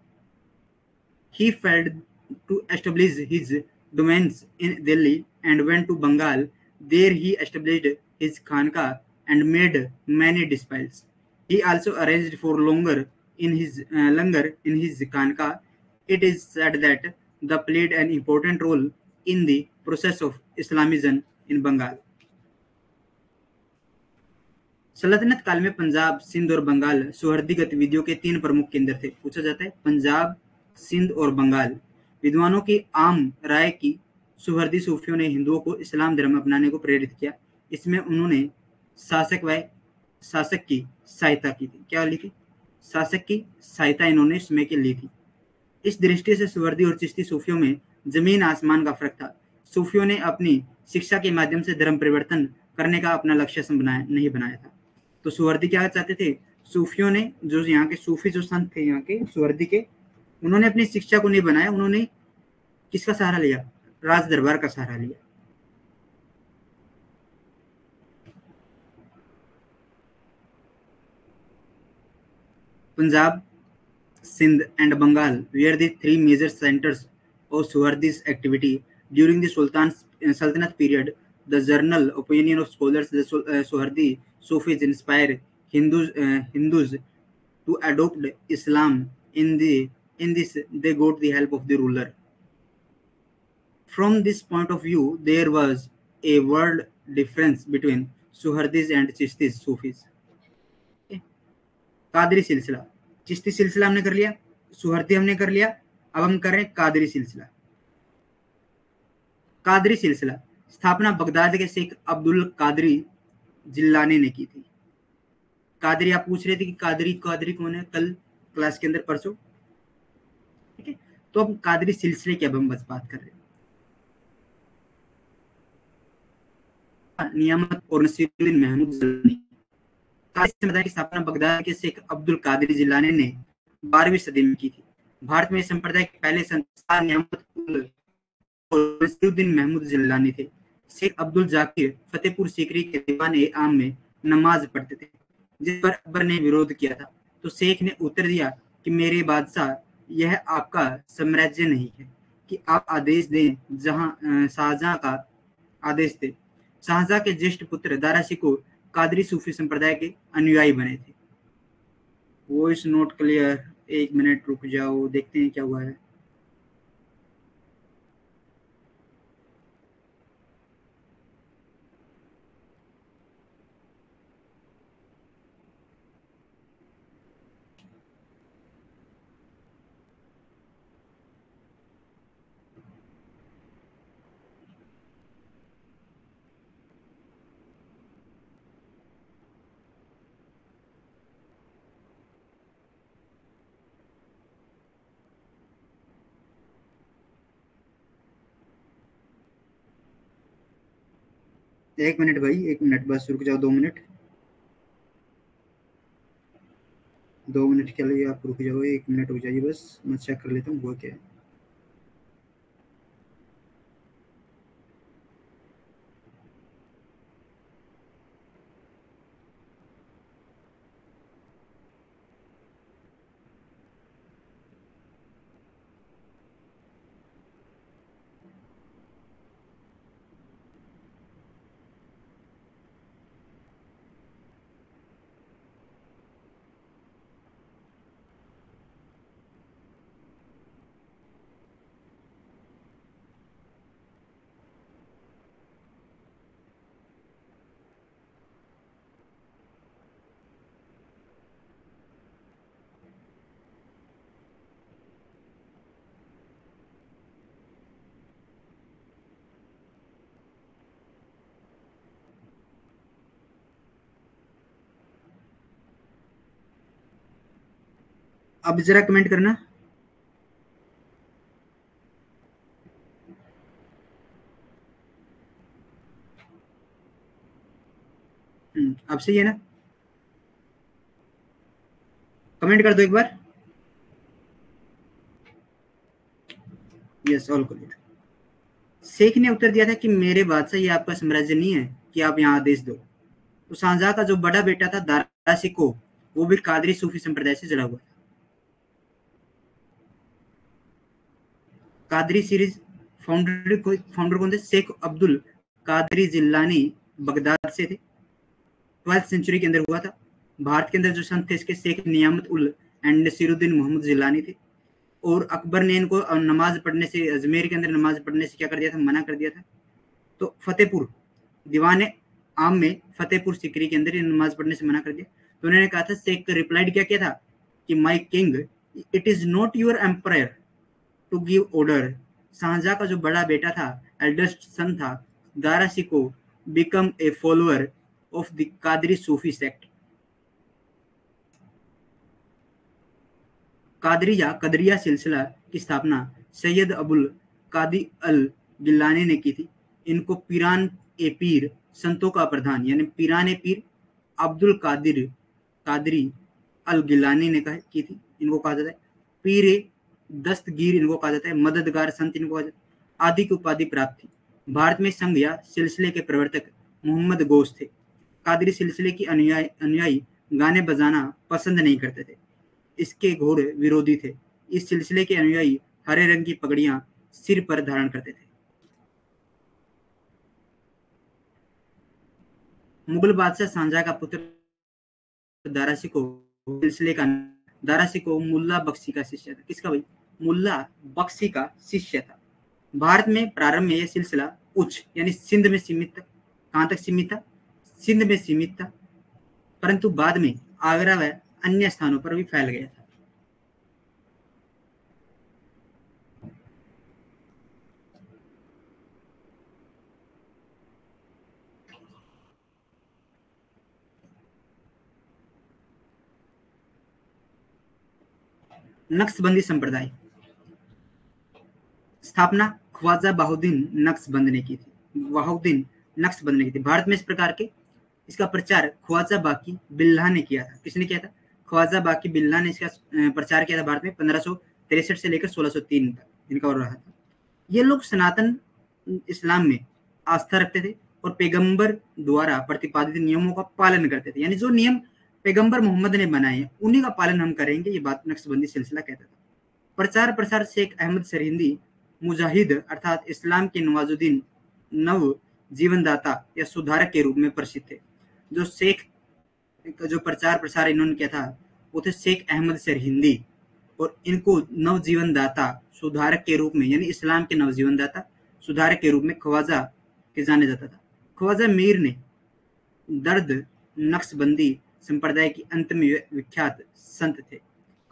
He failed to establish his domains in Delhi and went to Bengal. There he established his Khanka and made many disciples. He also arranged for longer in his Khanka. It is said that they played an important role in the process of Islamism in Bengal. सल्तनत काल में पंजाब, सिंध और बंगाल सुहर्दी गतिविधियों के 3 प्रमुख केंद्र थे. पूछा जाता है पंजाब, सिंध और बंगाल. विद्वानों की आम राय की सुहर्दी सूफियों ने हिंदुओं को इस्लाम धर्म अपनाने को प्रेरित किया. इसमें उन्होंने शासक व शासक की सहायता की थी. क्या ली थी? शासक की सहायता इन्होंने इसमें की ली थी. इस दृष्टि से सुहर्दी और चिश्ती सूफियों में जमीन आसमान का फर्क था. सूफियों ने अपनी शिक्षा के माध्यम से धर्म परिवर्तन करने का अपना लक्ष्य नहीं बनाया था. तो सुहर्दी क्या चाहते थे? सूफियों ने, जो यहाँ के सूफी जो संत थे यहाँ के सुहर्दी के, उन्होंने अपनी शिक्षा को नहीं बनाया. उन्होंने किसका सहारा लिया? राज दरबार का सहारा लिया. Punjab, Sindh and Bengal were the 3 major centers of Suhardi's activity during the Sultanate period. The general opinion of scholars that Suhardi Sufis inspired Hindus to adopt Islam. In this, they got the help of the ruler. From this point of view, there was a world difference between Suhardis and Chishtis Sufis. Qadri सिलसिला, चिश्ती सिलसिला हमने कर लिया, सुहर्दी हमने कर लिया. अब हम कर रहे हैं कादरी सिलसिला. कादरी सिलसिला स्थापना बगदाद के शेख अब्दुल कादरी जिल्लानी ने की थी. कादरी, आप पूछ रहे थे कि कादरी कादरी कौन है कल क्लास के अंदर परसों. ठीक है, तो अब कादरी सिलसिले की अब हम बस बात कर रहे हैं. नियामत और नसीरुद्दीन महमूद जिलानी. संप्रदाय की स्थापना बगदाद के शेख अब्दुल कादरी जिलानी ने 12वीं सदी में की थी. भारत में संप्रदाय के पहले संत नियामत और नसीरुद्दीन महमूद जिलानी थे. शेख अब्दुल जाकिर फतेहपुर सीकरी के दीवान आम में नमाज पढ़ते थे, जिस पर अकबर ने विरोध किया था. तो शेख ने उत्तर दिया कि मेरे बादशाह, यह आपका साम्राज्य नहीं है कि आप आदेश दें. शाहजहां का आदेश थे. शाहजहां के ज्येष्ठ पुत्र दारा शिकोह कादरी सूफी संप्रदाय के अनुयायी बने थे. Voice note clear. 1 मिनट रुक जाओ, देखते हैं क्या हुआ है. एक मिनट भाई, एक मिनट बस रुक जाओ, 2 मिनट। 2 मिनट के लिए आप रुक जाओ, 1 मिनट हो जाइए बस, मैं चेक कर लेता हूँ हुआ क्या है। अब जरा कमेंट करना। अब सही है ना? कमेंट कर दो एक बार। Yes, all clear. शेख ने उत्तर दिया था कि मेरे बादशाह, ये आपका साम्राज्य नहीं है कि आप यहाँ आदेश दो। तो शाहजहां का जो बड़ा बेटा था दारा शिकोह, वो भी कादरी सूफी संप्रदाय से जुड़ा हुआ था। कादरी सीरीज फाउंडर कौन थे? शेख अब्दुल कादरी जिलानी बगदाद से थे। 12वीं सेंचुरी के अंदर हुआ था। भारत के अंदर जो संत थे इसके शेख नियामत उल एंड नसीरुद्दीन मोहम्मद जिलानी थे। और अकबर ने इनको नमाज पढ़ने से, अजमेर के अंदर नमाज पढ़ने से क्या कर दिया था? मना कर दिया था। तो फतेहपुर दीवान आम में फतेहपुर सिकरी के अंदर ये नमाज पढ़ने से मना कर दिया। तो उन्होंने कहा था, शेख रिप्लाइड क्या किया था कि my king, it is not your empire to give order. Shahjahan का जो बड़ा बेटा था, एल्डेस्ट सन था, Dara Shikoh become a follower of the Qadri Sufi sect. Qadiriya Qadriya सिलसिला की स्थापना सैयद अबुल कादी अल गिलानी ने की थी। इनको पीरान ए पीर संतों का प्रधान यानी पीरान ए पीर अब्दुल कादिर कादरी अल गिलानी ने की थी। इनको कहा जाता है पीर ए दस्तगीर, इनको कहा जाता है मददगार संत, इनको कहा जाता है। आदि की उपाधि प्राप्त थी। भारत में संघ या सिलसिले के प्रवर्तक मोहम्मद गोश थे। कादरी सिलसिले की अनुयायी गाने बजाना पसंद नहीं करते थे, इसके घोर विरोधी थे। इस सिलसिले के अनुयायी हरे रंग की पगड़ियां सिर पर धारण करते थे। मुगल बादशाह शाहजहां का पुत्र दारा शिकोह सिलसिले का दारा शिकोह मुल्ला बख्शी का शिष्य था। किसका भाई? मुल्ला बख्शी का शिष्य था। भारत में प्रारंभ में यह सिलसिला उच्च यानी सिंध में सीमित था। कहां तक सीमित था? सिंध में सीमित था। परंतु बाद में आगरा व अन्य स्थानों पर भी फैल गया था। नक्शबंदी संप्रदाय स्थापना ख्वाजा बाहुद्दीन नक्शबंद ने की थी। बाहुद्दीन नक्शबंद ने की थी। भारत में इस प्रकार के इसका प्रचार ख्वाजा बाकी बिल्ला ने किया था। किसने किया था? ख्वाजा बाकी बिल्ला ने इसका प्रचार किया था भारत में 1563 से लेकर 1603 तक इनका और रहा था। ये लोग सनातन इस्लाम में आस्था रखते थे और पैगंबर द्वारा प्रतिपादित नियमों का पालन करते थे। यानी जो नियम पैगंबर मोहम्मद ने बनाए हैं उन्हीं का पालन हम करेंगे, ये बात नक्शबंदी सिलसिला कहता था। प्रचार प्रसार शेख अहमद सरहिंदी मुजाहिद अर्थात इस्लाम के नवाजुद्दीन नव जीवनदाता या सुधारक के रूप में प्रसिद्ध थे। जो शेख का जो प्रचार प्रसार इन्होंने किया था वो थे शेख अहमद सरहिंदी, और इनको नवजीवन दाता सुधारक के रूप में यानी इस्लाम के नवजीवन दाता सुधारक के रूप में ख्वाजा के जाने जाता था। ख्वाजा मीर ने दर्द नक्शबंदी संप्रदाय की अंत में विख्यात संत थे।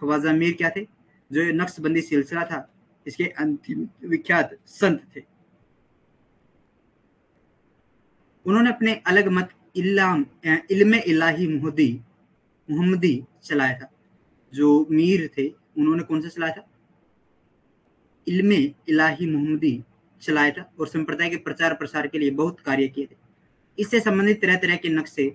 ख्वाजा मीर क्या थे? जो ये नक्शबंदी सिलसिला था इसके अंतिम विख्यात संत थे। उन्होंने अपने अलग मत इल्म इलाही मुहम्मदी चलाया था। जो मीर थे उन्होंने कौन सा चलाया था? इल्म इलाही मुहम्मदी चलाया था और संप्रदाय के प्रचार प्रसार के लिए बहुत कार्य किए थे। इससे संबंधित तरह तरह के नक्शे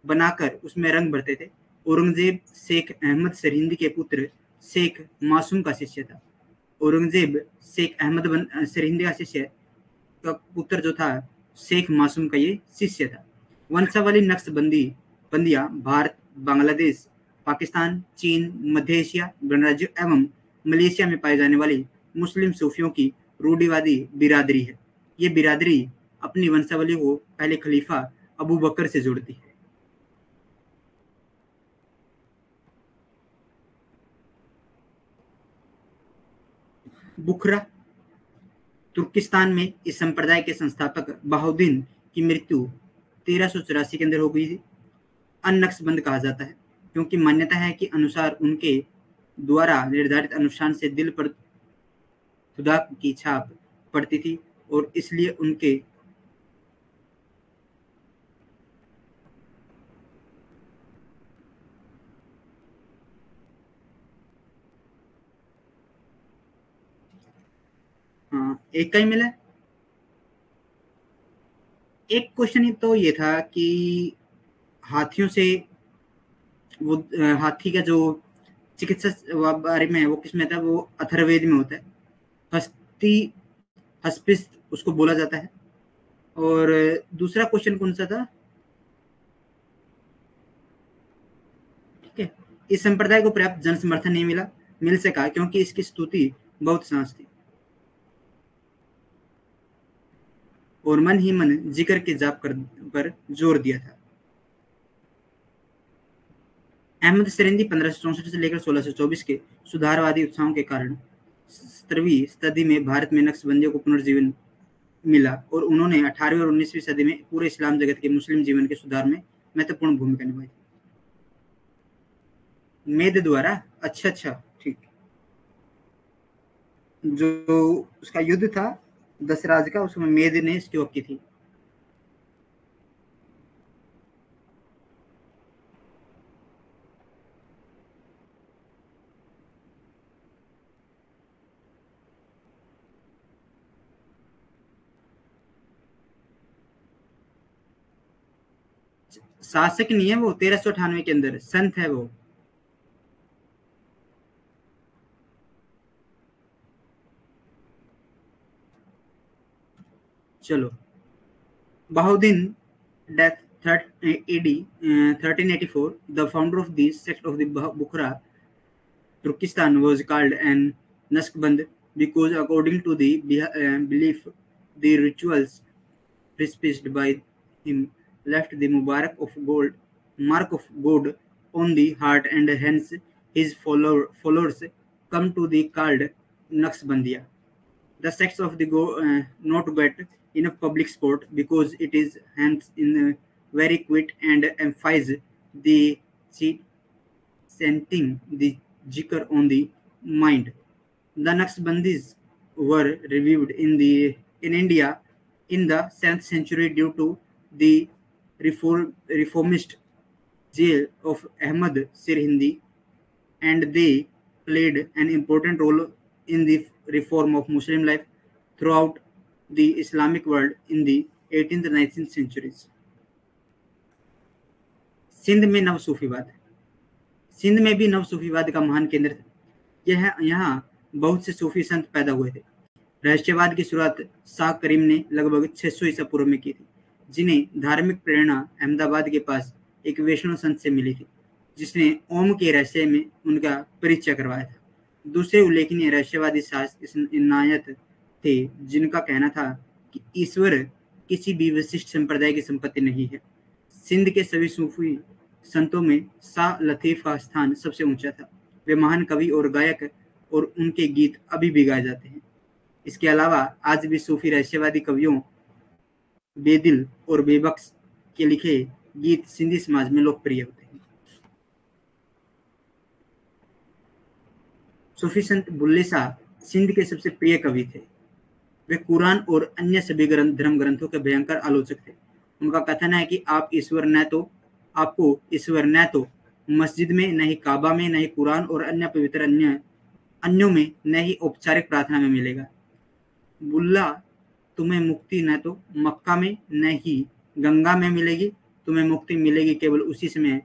बनाकर उसमें रंग भरते थे। औरंगजेब शेख अहमद सरहिंदी के पुत्र शेख मासूम का शिष्य था। औरंगजेब शेख अहमद सरहिंदी का शिष्य का पुत्र जो था शेख मासूम का ये शिष्य था। वंशावली नक्शबंदी बंदियां भारत, बांग्लादेश, पाकिस्तान, चीन, मध्य एशिया, गणराज्य एवं मलेशिया में पाए जाने वाली मुस्लिम सूफियों की रूढ़िवादी बिरादरी है। ये बिरादरी अपनी वंशावली को पहले खलीफा अबू बकर से जोड़ती है। बुखरा तुर्किस्तान में इस संप्रदाय के संस्थापक बहाउद्दीन की मृत्यु 1384 के अंदर हो गई थी। अननक्शबंद कहा जाता है क्योंकि मान्यता है कि अनुसार उनके द्वारा निर्धारित अनुष्ठान से दिल पर खुदा की छाप पड़ती थी और इसलिए उनके एक का ही मिला। एक क्वेश्चन तो ये था कि हाथियों से वो हाथी का जो चिकित्सा बारे में है वो किसमें था, वो अथर्ववेद में होता है। हस्ती हस्पिस उसको बोला जाता है। और दूसरा क्वेश्चन कौन सा था? ठीक है, इस संप्रदाय को पर्याप्त जन समर्थन नहीं मिल सका क्योंकि इसकी स्तुति बहुत सांस थी और मन ही मन जिक्र के जाप पर जोर दिया था। अहमद सरिंदी 1564 से लेकर 1624 के सुधारवादी उत्साहों के कारण 17वीं सदी में भारत में नक्शबंदियों को पुनर्जीवन मिला और उन्होंने 18वीं और 19वीं सदी में पूरे इस्लाम जगत के मुस्लिम जीवन के सुधार में महत्वपूर्ण भूमिका निभाई। मेद द्वारा, अच्छा अच्छा, ठीक। जो उसका युद्ध था दशराज का, उसमें मेद ने इसकी वक्की थी। शासक नहीं है वो, 1398 के अंदर संत है वो। चलो, Bahauddin death AD 1384, the founder of this sect of the Bukhara Turkestan was called an Naqshband because according to the belief, the rituals prescribed by him left the mark of God on the heart, and hence his followers come to be called Naqshbandiya. The sex of the not get enough public support because it is hands in very quick and emphasize the sending the jikr on the mind. The Naqshbandis were revived in India in the 7th century due to the reformist zeal of Ahmad Sirhindi, and they played an important role in the reform of Muslim life throughout the Islamic world in the 18th and 19th centuries. Sindh में नवसूफीवाद। सिंध में भी नवसूफीवाद का महान केंद्र था। यहाँ बहुत से सूफी संत पैदा हुए थे। रहस्यवाद की शुरुआत शाह करीम ने लगभग 600 ईसा पूर्व में की थी, जिन्हें धार्मिक प्रेरणा अहमदाबाद के पास एक वैष्णव संत से मिली थी, जिसने ओम के रहस्य में उनका परिचय करवाया था। दूसरे उल्लेखनीय रहस्यवादी शाह इनायत थे, जिनका कहना था कि ईश्वर किसी भी विशिष्ट संप्रदाय की संपत्ति नहीं है। सिंध के सभी सूफी संतों में शाह लतीफ का स्थान सबसे ऊंचा था। वे महान कवि और गायक और उनके गीत अभी भी गाए जाते हैं। इसके अलावा आज भी सूफी रहस्यवादी कवियों बेदिल और बेबख्श के लिखे गीत सिंधी समाज में लोकप्रिय होते हैं। सूफी संत बुल्ले शाह सिंध के सबसे प्रिय कवि थे। वे कुरान और अन्य सभी धर्म ग्रंथों के भयंकर आलोचक थे। उनका कथन है कि आपको ईश्वर न तो मस्जिद में, न ही काबा में, न ही कुरान और अन्य पवित्र अन्यों में, न ही औपचारिक प्रार्थना में मिलेगा। बुल्ला, तुम्हें मुक्ति न तो मक्का में, न ही गंगा में मिलेगी, तुम्हें मुक्ति मिलेगी केवल उसी समय,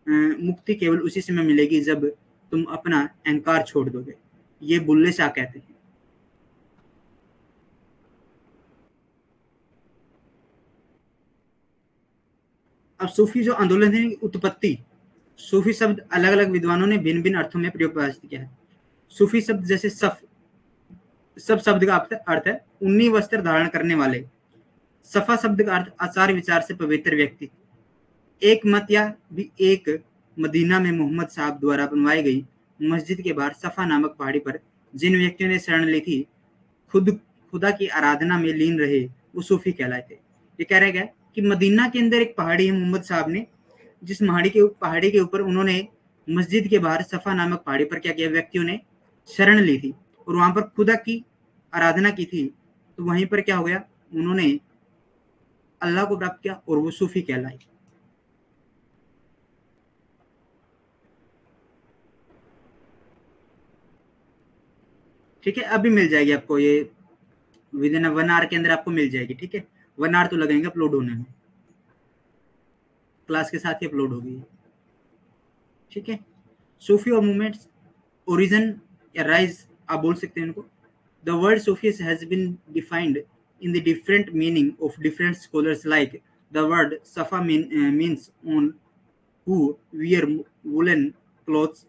मुक्ति केवल उसी समय मिलेगी जब तुम अपना अहंकार छोड़ दोगे। ये बुल्ले शाह कहते हैं। अब सूफी जो आंदोलन है, उत्पत्ति, सूफी शब्द अलग अलग विद्वानों ने भिन्न भिन्न अर्थों में प्रयोग किया है। सूफी शब्द जैसे सफ, सब शब्द का अर्थ है उन्नी वस्त्र धारण करने वाले। सफा शब्द का अर्थ आचार विचार से पवित्र व्यक्ति। एक मत या भी एक मदीना में मोहम्मद साहब द्वारा बनवाई गई मस्जिद के बाहर सफा नामक पहाड़ी पर जिन व्यक्तियों ने शरण ली थी, खुद खुदा की आराधना में लीन रहे, वो सूफी कहलाए थे। ये कह रहा है कि मदीना के अंदर एक पहाड़ी है, मोहम्मद साहब ने जिस पहाड़ी के ऊपर उन्होंने मस्जिद के बाहर सफा नामक पहाड़ी पर क्या किया, व्यक्तियों ने शरण ली थी और वहां पर खुदा की आराधना की थी। तो वहीं पर क्या हो गया, उन्होंने अल्लाह को प्राप्त किया और वो सूफी कहलाए। ठीक है, अभी मिल जाएगी आपको ये, विद इन 1 आवर के अंदर आपको मिल जाएगी। ठीक है, 1 आवर तो लगेंगे अपलोड होने में, क्लास के साथ ही अपलोड होगी। ठीक है, सूफी और मूवमेंट्स, ओरिजिन या राइज आप बोल सकते हैं इनको। The word Sufi has been defined in the different meaning of different scholars, like the word safa means on who wear woolen clothes.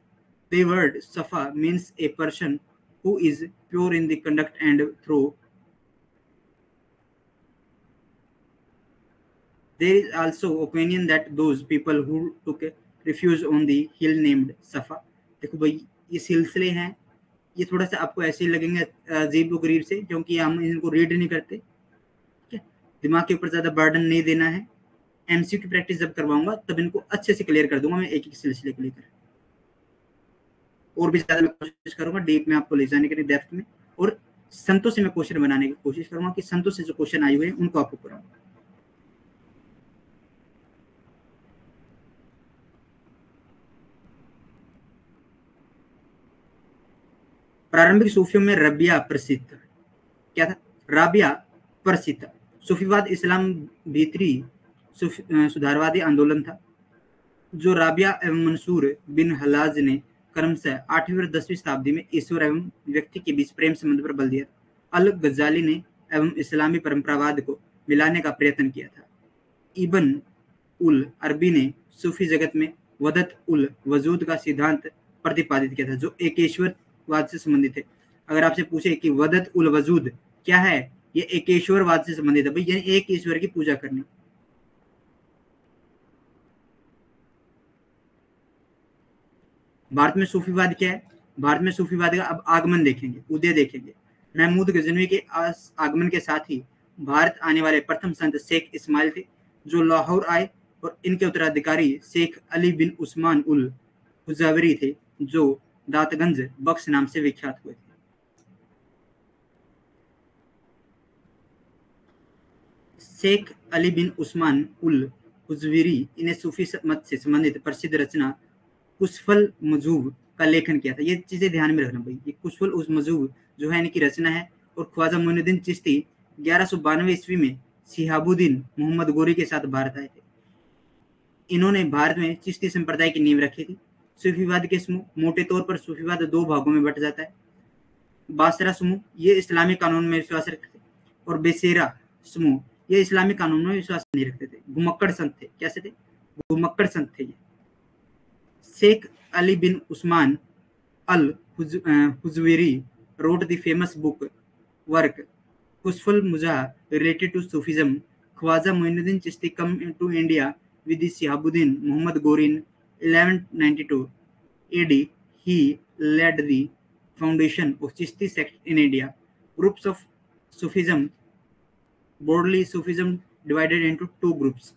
The word safa means a person who is pure in the conduct and through. There is also opinion that those people who took refuge on the hill named Safa. देखो भाई, ये सिलसिले हैं, ये थोड़ा सा आपको ऐसे ही लगेंगे अजीब व गरीब से, क्योंकि हम इनको रीड नहीं करते। ठीक है, दिमाग के ऊपर ज्यादा बर्डन नहीं देना है। एमसीक्यू की प्रैक्टिस जब करवाऊंगा तब इनको अच्छे से क्लियर कर दूंगा मैं, एक एक सिलसिले को लेकर। और भी ज्यादा मैं कोशिश करूंगा डीप में आपको ले जाने के लिए, डेप्थ में, और संतों से मैं क्वेश्चन बनाने की कोशिश करूंगा कि संतों से जो क्वेश्चन आए हुए हैं उनको आपको कराऊंगा। प्रारंभिक सूफियों में रबिया प्रसिद्ध, क्या था, राबिया प्रसिद्ध। सूफीवाद इस्लाम भीतरी सुधारवादी आंदोलन था, जो राबिया एवं मंसूर बिन हलाज ने क्रमशः 8वीं और 10वीं शताब्दी में ईश्वर एवं व्यक्ति के बीच प्रेम संबंध पर बल दिया। अल गजाली ने एवं इस्लामी परंपरावाद को मिलाने का प्रयत्न किया था। इबन उल अरबी ने सूफी जगत में वदत उल वजूद का सिद्धांत प्रतिपादित किया था, जो एकेश्वरवाद से संबंधित है। अगर आपसे पूछे कि वदत उल वजूद क्या है, ये एकेश्वरवाद से संबंधित है भाई, यानी एक ईश्वर की पूजा करनी। भारत में सूफीवाद क्या है, भारत में सूफीवाद का अब आगमन देखेंगे, उदय देखेंगे। महमूद गजनवी के आगमन के साथ ही भारत आने वाले प्रथम संत शेख इस्माइल थे, जो लाहौर आए, और इनके उत्तराधिकारी शेख अली बिन उस्मान उल हुजावरी थे, जो दातगंज बख्श नाम से विख्यात हुए थे। शेख अली बिन उस्मान उल हुजविरी, इन्हें सूफी मत से संबंधित प्रसिद्ध रचना कुशफल मजूब का लेखन किया था। ये चीजें ध्यान में रखना भाई, ये कुशफल उस मजूब जो है इनकी रचना है। और ख्वाजा मोइनुद्दीन चिश्ती 1192 ईस्वी में सिहाबुद्दीन मोहम्मद गोरी के साथ भारत आए थे। इन्होंने भारत में चिश्ती संप्रदाय की नींव रखी थी। सूफीवाद के समूह, मोटे तौर पर सूफीवाद 2 भागों में बट जाता है। बासरा समूह, ये इस्लामी कानून में विश्वास रखते थे, और बेसेरा समूह, ये इस्लामी कानून में विश्वास नहीं रखते थे। घुमक्कड़ संत थे, कैसे थे, घुमक्कड़ संत थे ये। शेख अली बिन उस्मान अल Hujwiri wrote the famous book work Kushful Muzah related to Sufism. Khwaja Muinuddin Chishti come to India with the Shihabuddin Muhammad Ghori in 1192 AD. He led the foundation of Chishti sect in India. Groups of Sufism, broadly Sufism divided into 2 groups.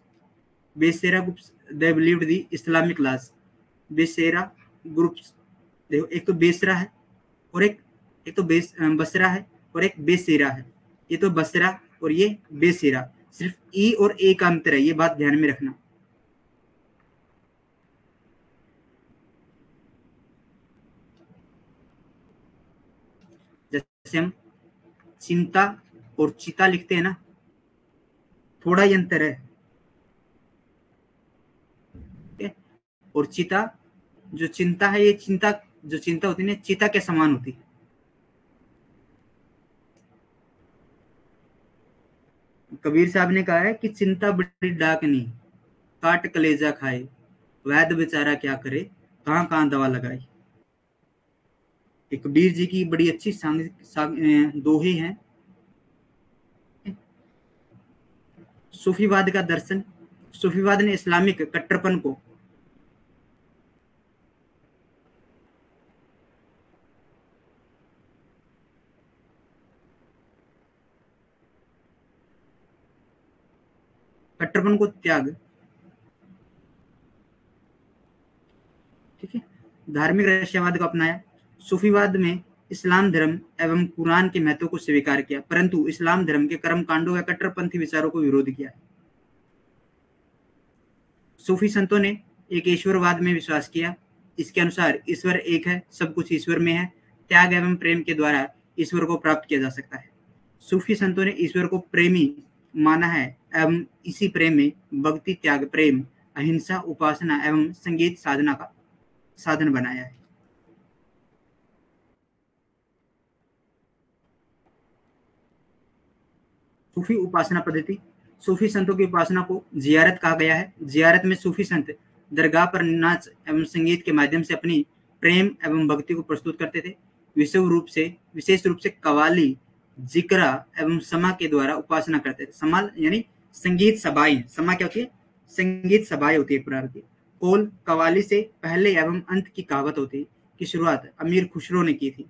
Bessera groups, they believed the Islamic laws. Beshara groups, देखो एक तो बेसरा है और एक तो बसरा है और एक बेसेरा है। ये तो बसरा और ये बेसेरा, सिर्फ ई और ए का अंतर है, ये बात ध्यान में रखना। जैसे हम चिंता और चिता लिखते हैं ना, थोड़ा ही अंतर है। और चिता, जो चिंता है, ये चिंता, जो चिंता होती है ना, चिता के समान होती है। कबीर साहब ने कहा है कि चिंता बड़ी डाकनी, काट कलेजा खाए, वैद्य बेचारा क्या करे, कहाँ कहाँ दवा लगाए। ये कबीर जी की बड़ी अच्छी दोहे हैं। सूफीवाद का दर्शन, सूफीवाद ने इस्लामिक कट्टरपन को त्याग, ठीक है, धार्मिक रहस्यवाद को अपनाया। सूफीवाद में इस्लाम धर्म एवं कुरान के महत्व को स्वीकार किया, परंतु इस्लाम धर्म के कर्म कांडों या कट्टरपंथी विचारों को विरोध किया। सूफी संतों ने एक ईश्वरवाद में विश्वास किया। इसके अनुसार ईश्वर एक है, सब कुछ ईश्वर में है, त्याग एवं प्रेम के द्वारा ईश्वर को प्राप्त किया जा सकता है। सूफी संतों ने ईश्वर को प्रेमी माना है एवं इसी प्रेम में भक्ति, त्याग, प्रेम, अहिंसा, उपासना एवं संगीत साधना का साधन बनाया है। सूफी उपासना पद्धति, सूफी संतों की उपासना को जियारत कहा गया है। जियारत में सूफी संत दरगाह पर नाच एवं संगीत के माध्यम से अपनी प्रेम एवं भक्ति को प्रस्तुत करते थे। विशेष रूप से कवाली, जिक्रा एवं समा के द्वारा उपासना करते थे। समा यानी संगीत सभाएं, समा क्या होती है? संगीत सभाएं होती है प्रकार की। कोल, कवाली से पहले एवं अंत की कहावत होती है, की शुरुआत अमीर खुसरो ने की थी।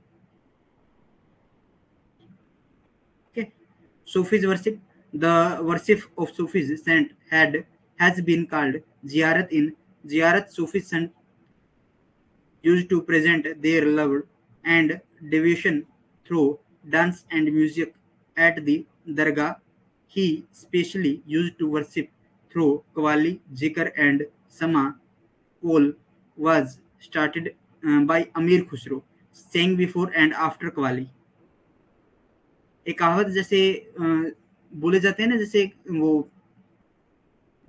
Sufis worship. The worship of Sufis saint has been called ziyarat. In ziyarat, Sufi saint used to present their love and devotion through dance and music at the dargah. He specially used to worship through qawwali, zikr and sama. All was started by Amir Khusro, sang before and after qawwali. एक कहावत जैसे बोले जाते हैं ना, जैसे वो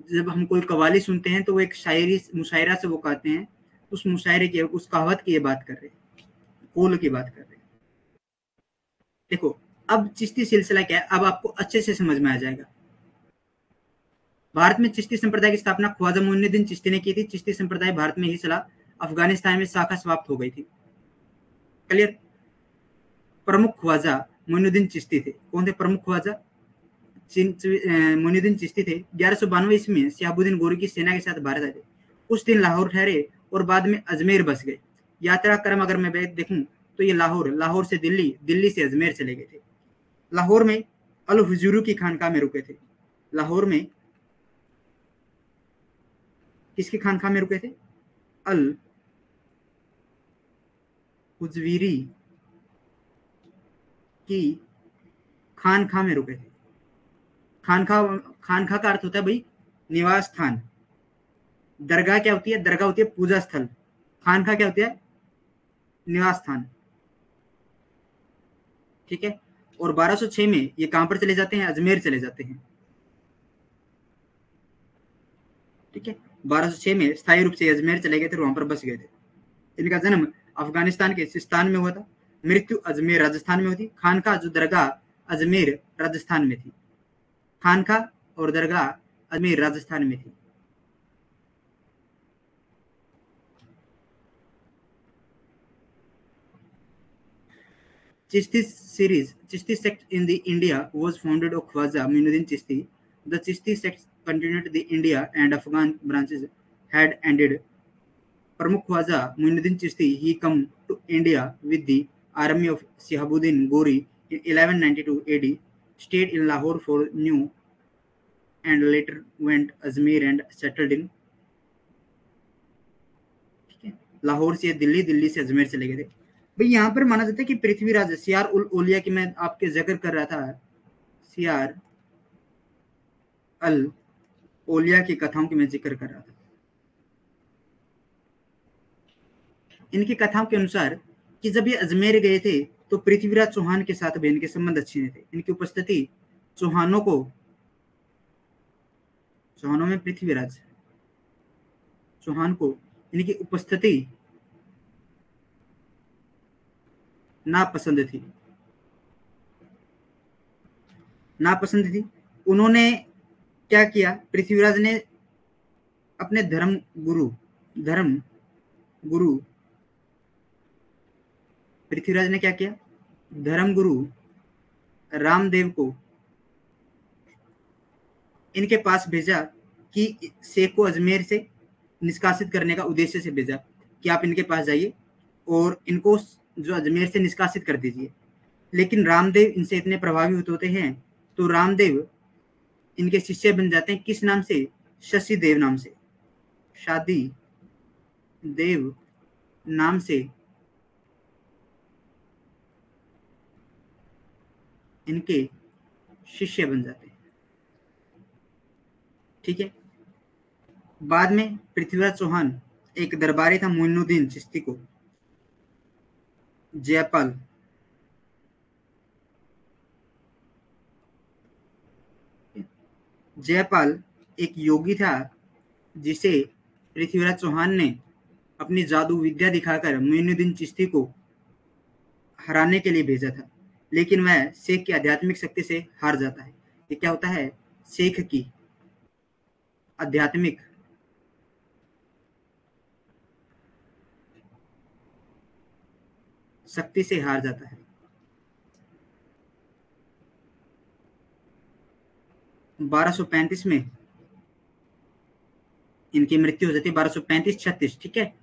जब हम कोई कवाली सुनते हैं तो वो एक शायरी मुशायरा से वो कहते हैं, उस मुशायरे की, उस कहावत की ये बात कर रहे हैं, कोल की बात कर रहे हैं। देखो अब चिश्ती सिलसिला क्या है, अब आपको अच्छे से समझ में आ जाएगा। भारत में चिश्ती संप्रदाय की स्थापना ख्वाजा मोइनुद्दीन चिश्ती ने की थी। चिश्ती संप्रदाय भारत में ही चला, अफगानिस्तान में शाखा समाप्त हो गई थी। क्लियर? प्रमुख ख्वाजा मोइनुद्दीन चिश्ती थे। कौन थे प्रमुख ख्वाजा? मोइनुद्दीन चिश्ती थे। 1192 ईस्वी में शहाबुद्दीन गोरी की सेना के साथ भारत आए थे। कुछ दिन लाहौर ठहरे और बाद में अजमेर बस गए। यात्रा क्रम अगर मैं देखूं तो ये लाहौर से दिल्ली, दिल्ली से अजमेर चले गए थे। लाहौर में अल हुजूर की खानकाह में रुके थे। लाहौर में किसकी खानकाह में रुके थे? अल हुजवीरी की खानकाह में रुके थे। खानकाह का अर्थ होता है भाई निवास स्थान। दरगाह क्या होती है? दरगाह होती है पूजा स्थल। खानकाह क्या होती है? निवास स्थान। ठीक है। और 1206 में ये कहां पर चले जाते हैं? अजमेर चले जाते हैं। ठीक है। 1206 में स्थायी रूप से अजमेर चले गए थे और वहां पर बस गए थे। इनका जन्म अफगानिस्तान के सिस्तान में हुआ था। मृत्यु अजमेर राजस्थान में हुई थी। खानकाह जो दरगाह अजमेर राजस्थान में थी। खानकाह और दरगाह अजमेर राजस्थान में थी। Chishti series, Chishti sect in the India was founded of Khwaja Muinuddin Chishti. The Chishti sect continued the India and Afghan branches had ended. Pramukh Khwaja Muinuddin Chishti, he come to India with the army of Shihabuddin Gori in 1192 AD, stayed in Lahore for new and later went Ajmer and settled in Lahore से दिल्ली, दिल्ली से अजमेर चले गए थे। भाई यहाँ पर माना जाता है कि पृथ्वीराज सियार उल ओलिया की मैं आपके जिक्र कर रहा था, सियार अल ओलिया की कथाओं की मैं जिक्र कर रहा था। इनकी कथाओं के अनुसार कि जब ये अजमेर गए थे तो पृथ्वीराज चौहान के साथ भी इनके संबंध अच्छे नहीं थे। इनकी उपस्थिति चौहानों में पृथ्वीराज चौहान को इनकी उपस्थिति नापसंद थी, नापसंद थी। उन्होंने क्या किया, पृथ्वीराज ने अपने धर्म गुरु पृथ्वीराज ने क्या किया, धर्म गुरु रामदेव को इनके पास भेजा कि शेख को अजमेर से निष्कासित करने का उद्देश्य से भेजा कि आप इनके पास जाइए और इनको जो अजमेर से निष्कासित कर दीजिए। लेकिन रामदेव इनसे इतने प्रभावित होते हैं तो रामदेव इनके शिष्य बन जाते हैं। किस नाम से, शशि देव नाम से, शादी देव नाम से इनके शिष्य बन जाते हैं। ठीक है। बाद में पृथ्वीराज चौहान एक दरबारी था मोइनुद्दीन चिश्ती को जयपाल एक योगी था जिसे पृथ्वीराज चौहान ने अपनी जादू विद्या दिखाकर मोइनुद्दीन चिश्ती को हराने के लिए भेजा था, लेकिन वह शेख की आध्यात्मिक शक्ति से हार जाता है। ये क्या होता है, शेख की आध्यात्मिक शक्ति से हार जाता है। 1235 में इनकी मृत्यु हो जाती है, 1235-36। ठीक है।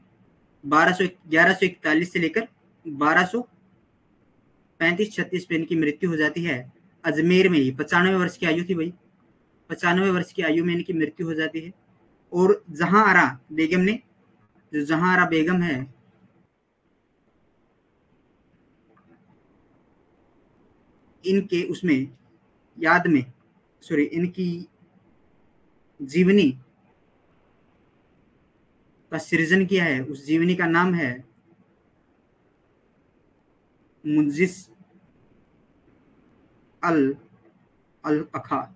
1141 से लेकर 1235-36 पे इनकी मृत्यु हो जाती है अजमेर में ही। 95 वर्ष की आयु थी भाई, 95 वर्ष की आयु में इनकी मृत्यु हो जाती है। और जहां आरा बेगम ने, जो जहां आरा बेगम है, इनके उसमें याद में इनकी जीवनी का सृजन किया है। उस जीवनी का नाम है मुजिस अल अखा।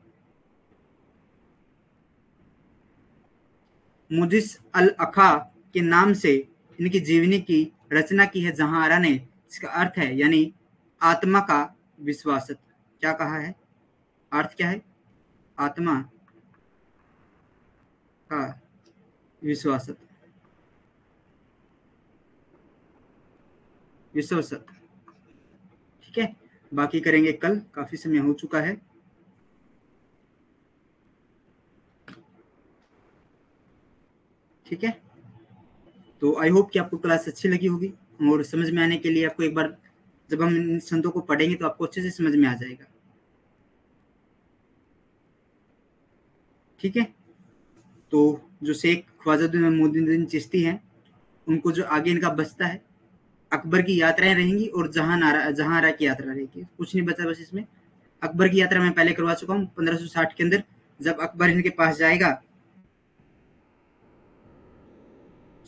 मुजिस अल अखा के नाम से इनकी जीवनी की रचना की है जहां आरा ने। इसका अर्थ है यानी आत्मा का विश्वासत। क्या कहा है, अर्थ क्या है, आत्मा का विश्वासत, विश्वासत। ठीक है। बाकी करेंगे कल, काफी समय हो चुका है। ठीक है। तो आई होप कि आपको क्लास अच्छी लगी होगी और समझ में आने के लिए आपको एक बार जब हम इन संतों को पढ़ेंगे तो आपको अच्छे से समझ में आ जाएगा। ठीक है। तो जो शेख ख्वाजाउद्दीन मोइनुद्दीन चिश्ती हैं, उनको जो आगे इनका बचता है, अकबर की यात्राएं रहेंगी और जहां आरा की यात्रा रहेगी। कुछ नहीं बचा बस इसमें। अकबर की यात्रा मैं पहले करवा चुका हूँ 1560 के अंदर, जब अकबर इनके पास जाएगा,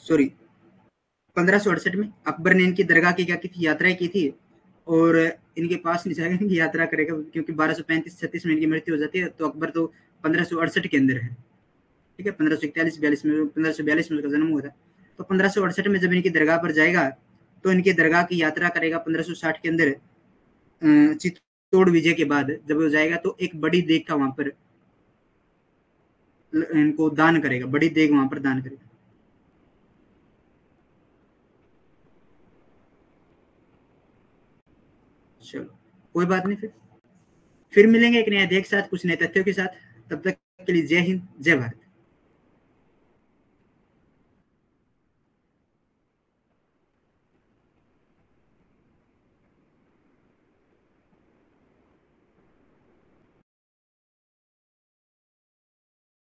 1568 में अकबर ने इनकी दरगाह की क्या की थी, यात्राएं की थी और इनके पास नहीं जाएगा, इनकी यात्रा करेगा, क्योंकि 1235-36 में इनकी मृत्यु हो जाती है। तो अकबर तो 1568 के अंदर है। ठीक है। 1541-42 में, 1542 में उसका जन्म हुआ था। तो 1568 में जब इनकी दरगाह पर जाएगा तो इनकी दरगाह की यात्रा करेगा 1560 के अंदर। चित्तौड़ विजय के बाद जब वो जाएगा तो एक बड़ी देग का वहां पर इनको दान करेगा, बड़ी देग वहां पर दान करेगा। चलो कोई बात नहीं, फिर मिलेंगे एक नए अध्याय के साथ, कुछ नए तथ्यों के साथ। तब तक के लिए जय हिंद, जय भारत।